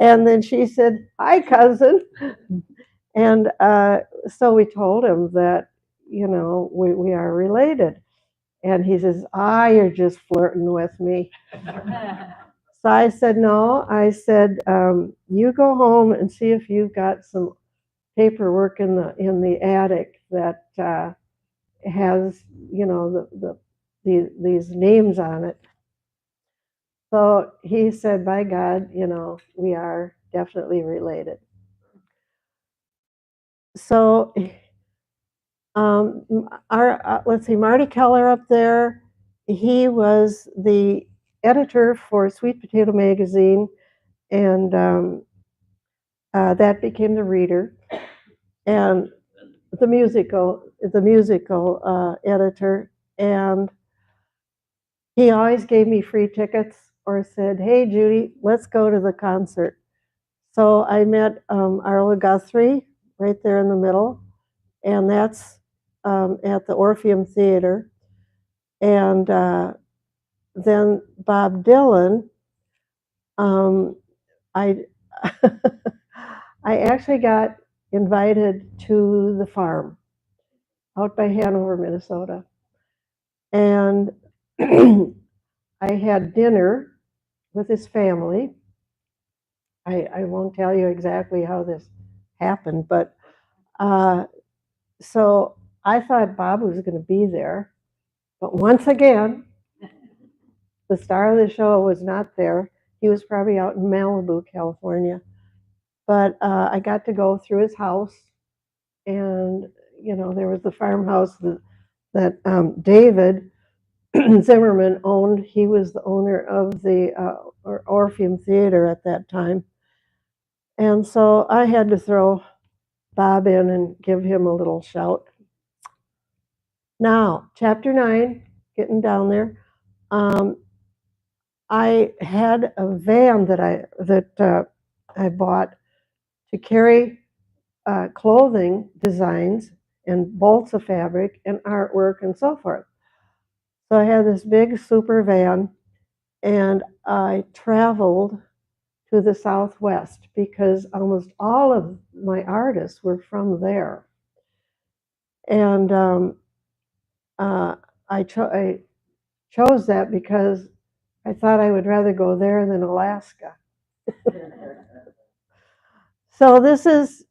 Speaker 1: And then she said, hi, cousin. And so we told him that, we are related. And he says, you're just flirting with me. So I said, no. I said, you go home and see if you've got some paperwork in the attic that has, these names on it. So he said, by God, we are definitely related. So let's see, Marty Keller up there, he was the editor for Sweet Potato Magazine, and that became the Reader, and the musical editor, and he always gave me free tickets or said, hey, Judy, let's go to the concert. So I met Arla Guthrie right there in the middle, and that's at the Orpheum Theater. And then Bob Dylan, I I actually got invited to the farm out by Hanover, Minnesota. And I had dinner with his family. I won't tell you exactly how this happened, but so I thought Bob was going to be there. But once again, the star of the show was not there. He was probably out in Malibu, California. But I got to go through his house, and there was the farmhouse that David Zimmerman owned. He was the owner of the Orpheum Theater at that time. And so I had to throw Bob in and give him a little shout. Now, chapter 9, getting down there. I had a van that I bought to carry clothing designs and bolts of fabric and artwork and so forth. So I had this big super van, and I traveled to the Southwest because almost all of my artists were from there. And I chose that because I thought I would rather go there than Alaska. So this is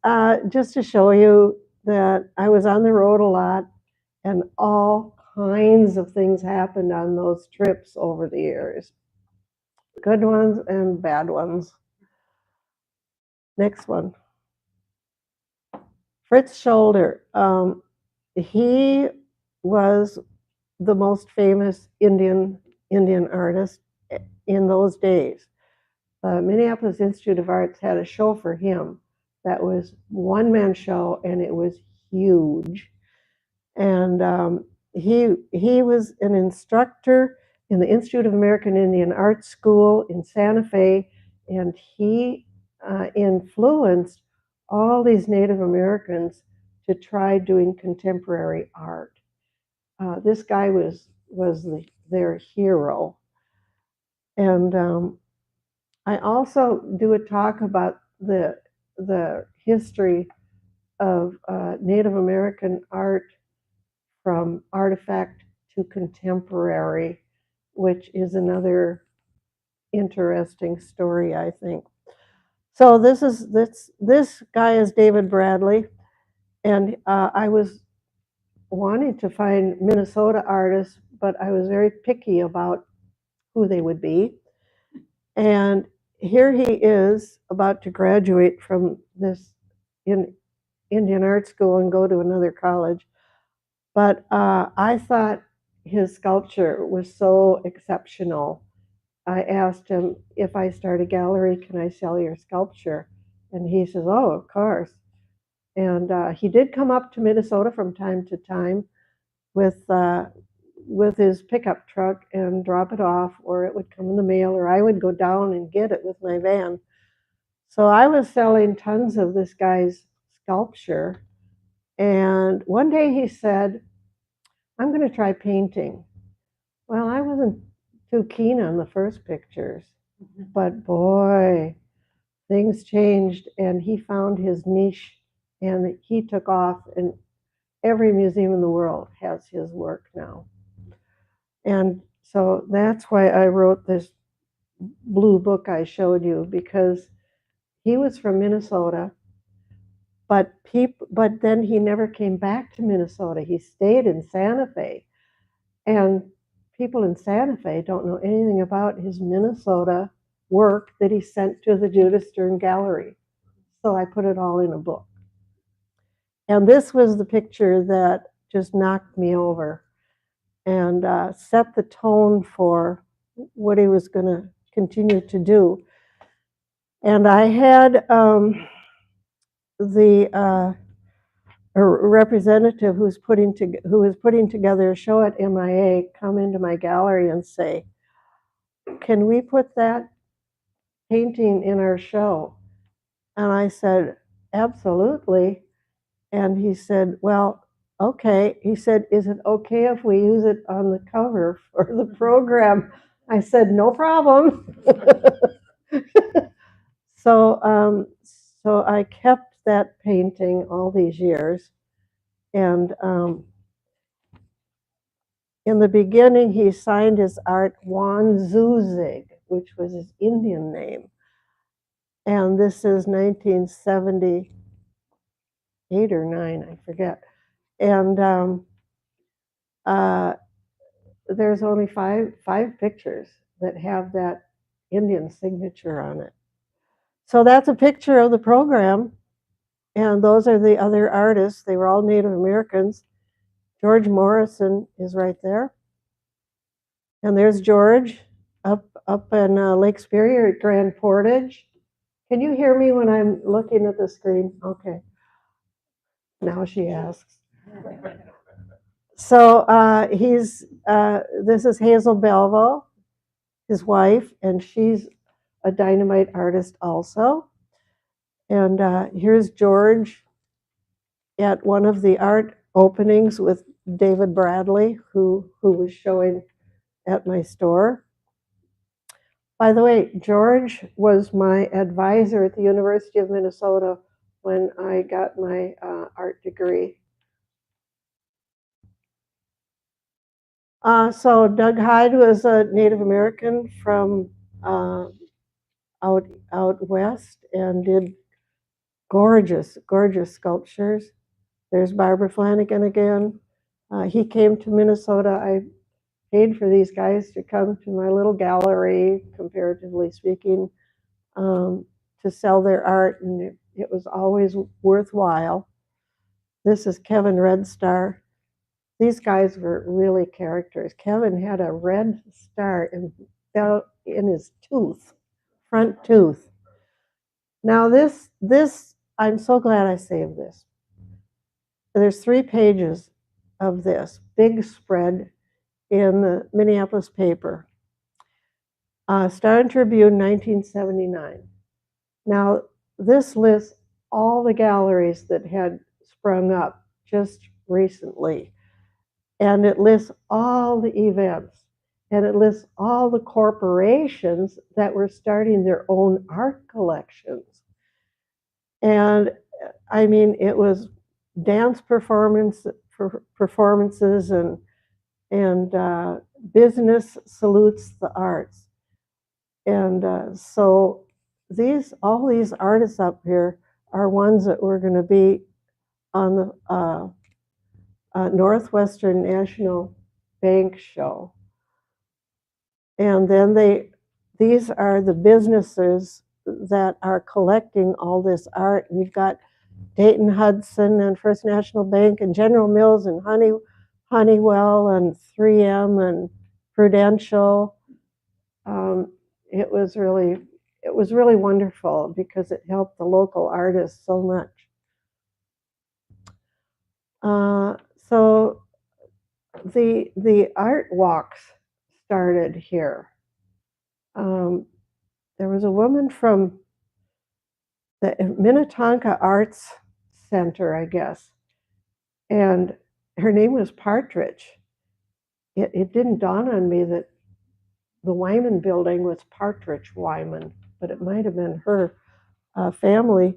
Speaker 1: just to show you that I was on the road a lot, And all kinds of things happened on those trips over the years. Good ones and bad ones. Next one. Fritz Scholder. He was the most famous Indian artist in those days. The Minneapolis Institute of Arts had a show for him that was one-man show, and it was huge. And he was an instructor in the Institute of American Indian Arts School in Santa Fe, and he influenced all these Native Americans to try doing contemporary art. This guy was their hero. And I also do a talk about the history of Native American art from artifact to contemporary, which is another interesting story, I think. So this guy is David Bradley, and I was wanting to find Minnesota artists, but I was very picky about who they would be. And here he is about to graduate from this Indian art school and go to another college. But I thought his sculpture was so exceptional. I asked him, if I start a gallery, can I sell your sculpture? And he says, oh, of course. And he did come up to Minnesota from time to time with his pickup truck and drop it off, or it would come in the mail, or I would go down and get it with my van. So I was selling tons of this guy's sculpture. And one day he said, I'm going to try painting. Well, I wasn't too keen on the first pictures, but boy, things changed, and he found his niche, and he took off, and every museum in the world has his work now. And so that's why I wrote this blue book I showed you, because he was from Minnesota, but then he never came back to Minnesota. He stayed in Santa Fe, and people in Santa Fe don't know anything about his Minnesota work that he sent to the Judith Stern Gallery. So I put it all in a book. And this was the picture that just knocked me over and set the tone for what he was going to continue to do. And I had the a representative who was putting together a show at MIA come into my gallery and say, can we put that painting in our show? And I said, absolutely. And he said, well, okay. He said, is it okay if we use it on the cover for the program? I said, no problem. So I kept that painting all these years. And in the beginning, he signed his art Juan Zuzig, which was his Indian name. And this is 1978 or 9, I forget. And there's only five pictures that have that Indian signature on it. So that's a picture of the program. And those are the other artists. They were all Native Americans. George Morrison is right there. And there's George up in Lake Superior at Grand Portage. Can you hear me when I'm looking at the screen? Okay. Now she asks. So this is Hazel Belvo, his wife, and she's a dynamite artist also. And here's George at one of the art openings with David Bradley, who was showing at my store. By the way, George was my advisor at the University of Minnesota when I got my art degree. So Doug Hyde was a Native American from out west and did gorgeous sculptures. There's Barbara Flanagan again. He came to Minnesota. I paid for these guys to come to my little gallery, comparatively speaking, to sell their art, and it was always worthwhile. This is Kevin Red Star. These guys were really characters. Kevin had a red star in his tooth, front tooth. Now this, I'm so glad I saved this. There's 3 pages of this, big spread in the Minneapolis paper. Star and Tribune, 1979. Now, this lists all the galleries that had sprung up just recently. And it lists all the events. And it lists all the corporations that were starting their own art collections. And I mean, it was dance performances and business salutes the arts. And so all these artists up here are ones that were going to be on the Northwestern National Bank show. And then these are the businesses that are collecting all this art. And you've got Dayton Hudson and First National Bank and General Mills and Honeywell and 3M and Prudential. It was really wonderful because it helped the local artists so much. So the art walks started here. There was a woman from the Minnetonka Arts Center, I guess, and her name was Partridge. It didn't dawn on me that the Wyman building was Partridge Wyman, but it might have been her family.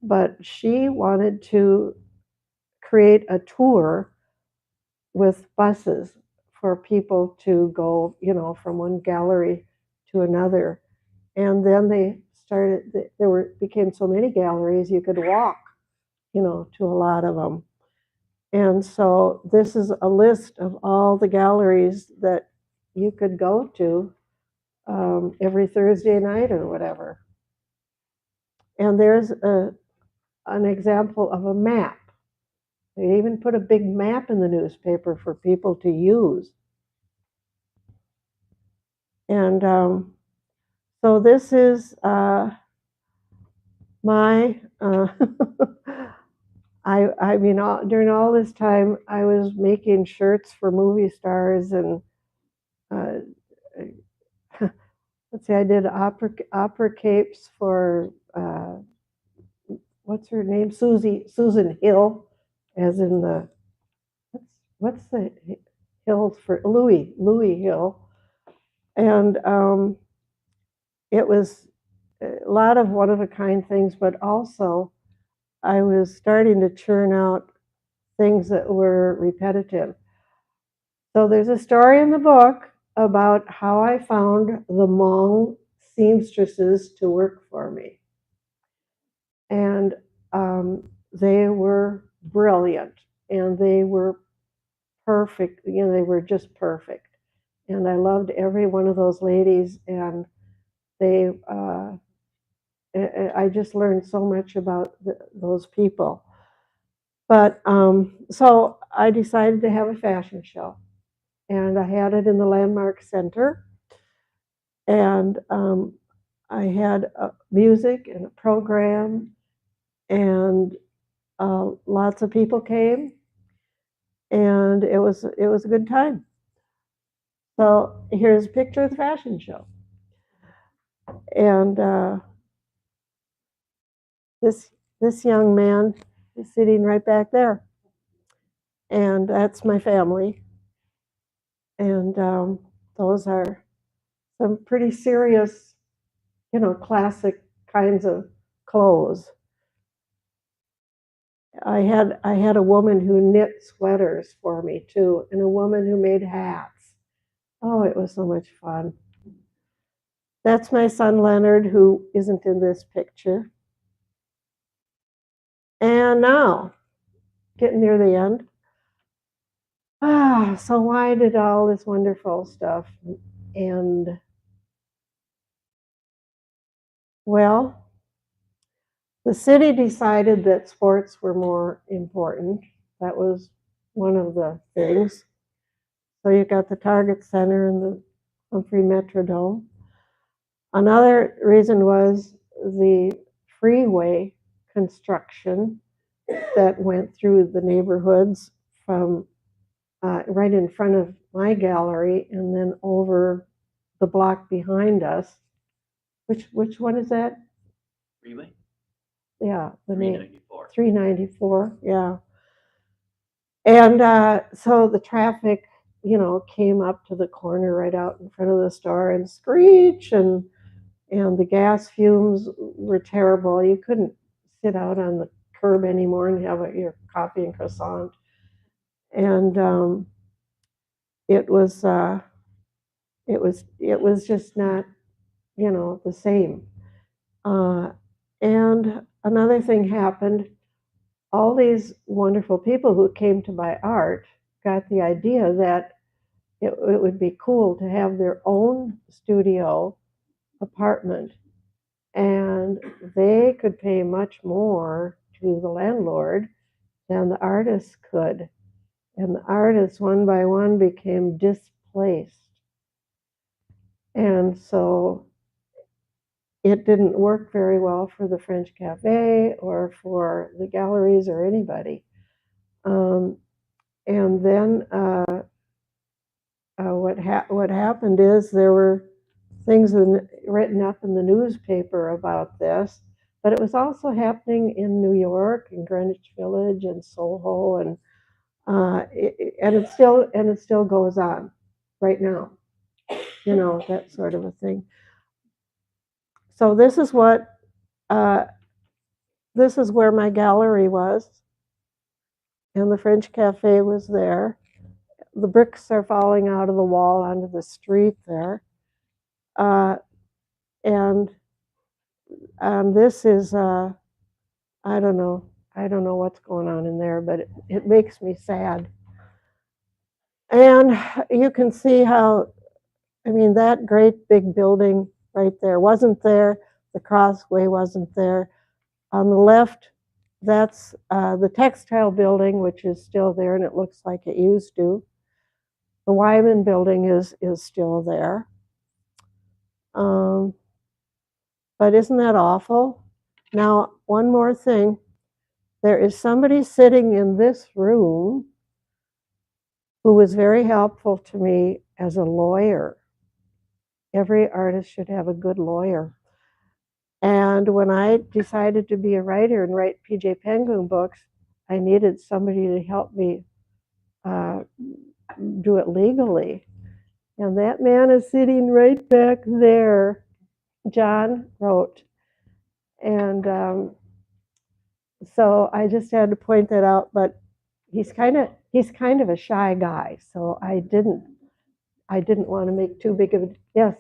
Speaker 1: But she wanted to create a tour with buses for people to go, from one gallery to another. And then they started, became so many galleries you could walk, to a lot of them. And so this is a list of all the galleries that you could go to every Thursday night or whatever. And there's an example of a map. They even put a big map in the newspaper for people to use. And so this is my, I mean, during all this time, I was making shirts for movie stars and let's see, I did opera capes for, what's her name? Susan Hill, as in the, what's the Hill for Louis Hill. And it was a lot of one-of-a-kind things, but also I was starting to churn out things that were repetitive. So there's a story in the book about how I found the Hmong seamstresses to work for me. And they were brilliant, and they were perfect. They were just perfect. And I loved every one of those ladies, and I just learned so much about those people. But so I decided to have a fashion show, and I had it in the Landmark Center, and I had music and a program, and lots of people came, and it was a good time. So here's a picture of the fashion show, and this young man is sitting right back there, and that's my family. And those are some pretty serious, classic kinds of clothes. I had a woman who knit sweaters for me too, and a woman who made hats. Oh, it was so much fun. That's my son Leonard, who isn't in this picture. And now, getting near the end, So why did all this wonderful stuff? And well, the city decided that sports were more important. That was one of the things. So you got the Target Center and the Humphrey Metrodome. Another reason was the freeway construction that went through the neighborhoods from right in front of my gallery and then over the block behind us. Which one is that?
Speaker 2: Freeway?
Speaker 1: Yeah, the name
Speaker 2: 394.
Speaker 1: 394. Yeah, and so the traffic, came up to the corner right out in front of the store and screech, and the gas fumes were terrible. You couldn't sit out on the curb anymore and have your coffee and croissant. And it was just not the same. And another thing happened. All these wonderful people who came to buy art got the idea that it would be cool to have their own studio apartment, and they could pay much more to the landlord than the artists could. And the artists, one by one, became displaced. And so it didn't work very well for the French Cafe or for the galleries or anybody. And then what happened is there were things written up in the newspaper about this, but it was also happening in New York and Greenwich Village and Soho, and it still goes on right now, that sort of a thing. So this is where my gallery was, and the French Cafe was there. The bricks are falling out of the wall onto the street there. And this is, I don't know. I don't know what's going on in there, but it makes me sad. And you can see how, that great big building right there wasn't there. The Crossway wasn't there. On the left, that's the textile building, which is still there, and it looks like it used to. The Wyman building is still there. But isn't that awful? Now, one more thing. There is somebody sitting in this room who was very helpful to me as a lawyer. Every artist should have a good lawyer. And when I decided to be a writer and write PJ Penguin books, I needed somebody to help me do it legally. And that man is sitting right back there. John wrote. And so I just had to point that out, but he's kind of a shy guy, so I didn't want to make too big of a yes.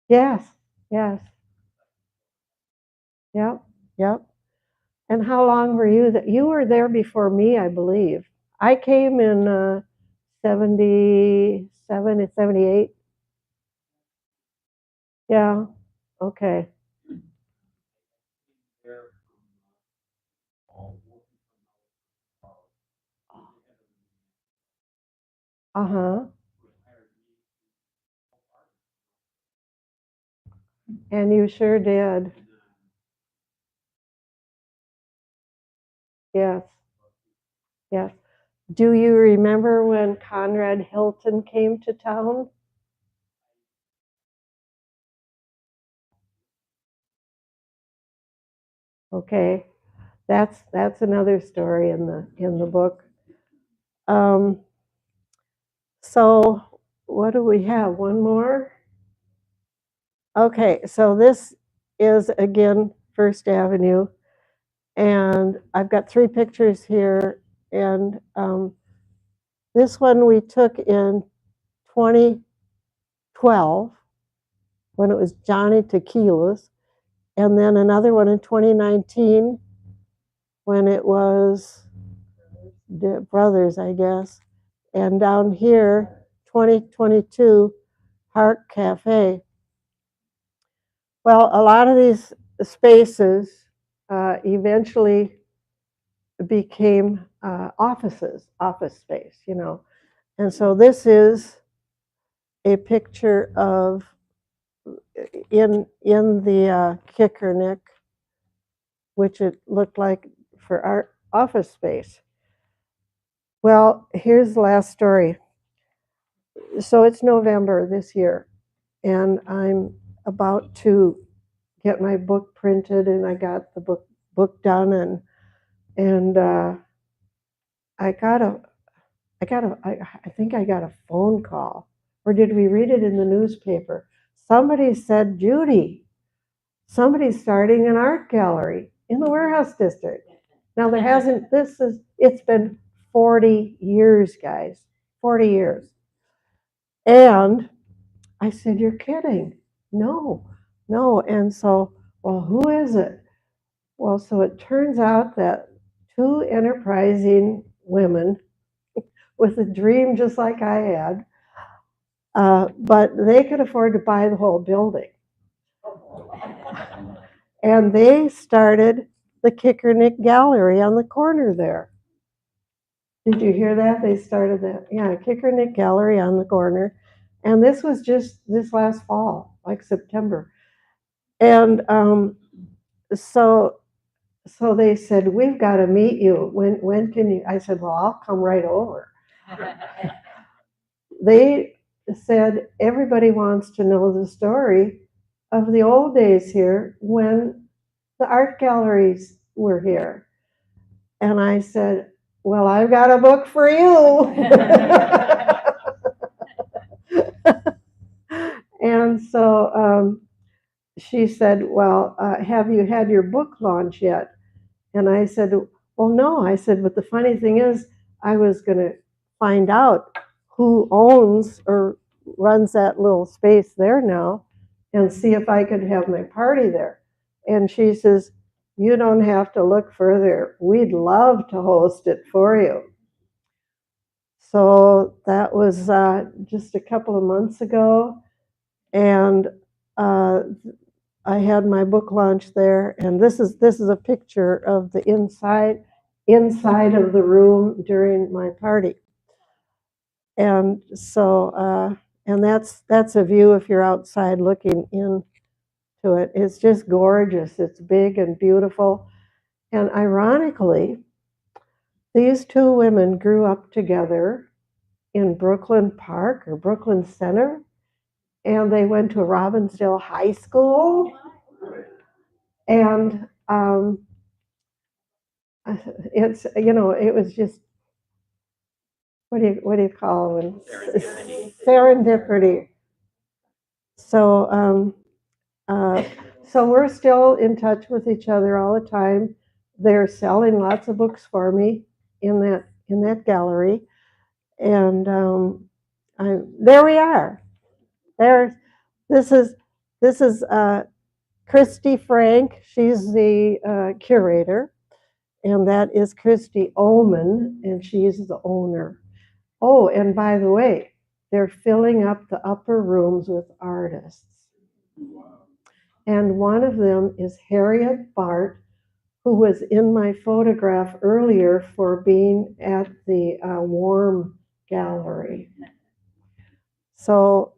Speaker 1: Yes, yes. Yep, yep. And how long were you that you were there before me, I believe. I came in 77 and 78. Yeah. Okay. Uh-huh. And you sure did. Yes. Yes. Do you remember when Conrad Hilton came to town? Okay. That's another story in the book. Um, so what do we have? One more? Okay, so this is again First Avenue, and I've got 3 pictures here, and this one we took in 2012 when it was Johnny Tequila's, and then another one in 2019 when it was brothers, I guess. And down here, 2022 Hark Cafe. Well, a lot of these spaces eventually became office space, you know. And so this is a picture of in the Kickernick, which it looked like for our office space. Well, here's the last story. So it's November this year, and I'm about to get my book printed, and I got the book done, and I think I got a phone call, or did we read it in the newspaper? Somebody said, Judy, somebody's starting an art gallery in the warehouse district. Now there hasn't, it's been 40 years, guys, 40 years. And I said, you're kidding. No. And so, well, who is it? Well, so it turns out that two enterprising women with a dream just like I had, but they could afford to buy the whole building. And they started the Kickernick Gallery on the corner there. Did you hear that? They started that. Yeah, Kickernick Gallery on the corner. And this was just this last fall, like September. And so they said, we've got to meet you. When can you? I said, well, I'll come right over. They said, everybody wants to know the story of the old days here when the art galleries were here. And I said, well, I've got a book for you. And so she said, well, have you had your book launch yet? And I said, well, no. I said, but the funny thing is, I was going to find out who owns or runs that little space there now and see if I could have my party there. And she says, you don't have to look further. We'd love to host it for you. So that was just a couple of months ago. And I had my book launch there, and this is a picture of the inside of the room during my party. And so and that's a view if you're outside looking into it. It's just gorgeous. It's big and beautiful. And ironically, these two women grew up together in Brooklyn Park or Brooklyn Center, and they went to Robbinsdale High School. And it's, you know, it was just, what do you call it? Serendipity. So so we're still in touch with each other all the time. They're selling lots of books for me in that gallery, and there we are. This is Christy Frank. She's the curator, and that is Christy Ullman, and she's the owner. Oh, and by the way, they're filling up the upper rooms with artists. And one of them is Harriet Bart, who was in my photograph earlier for being at the Warm Gallery. So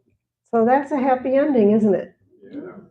Speaker 1: that's a happy ending, isn't it?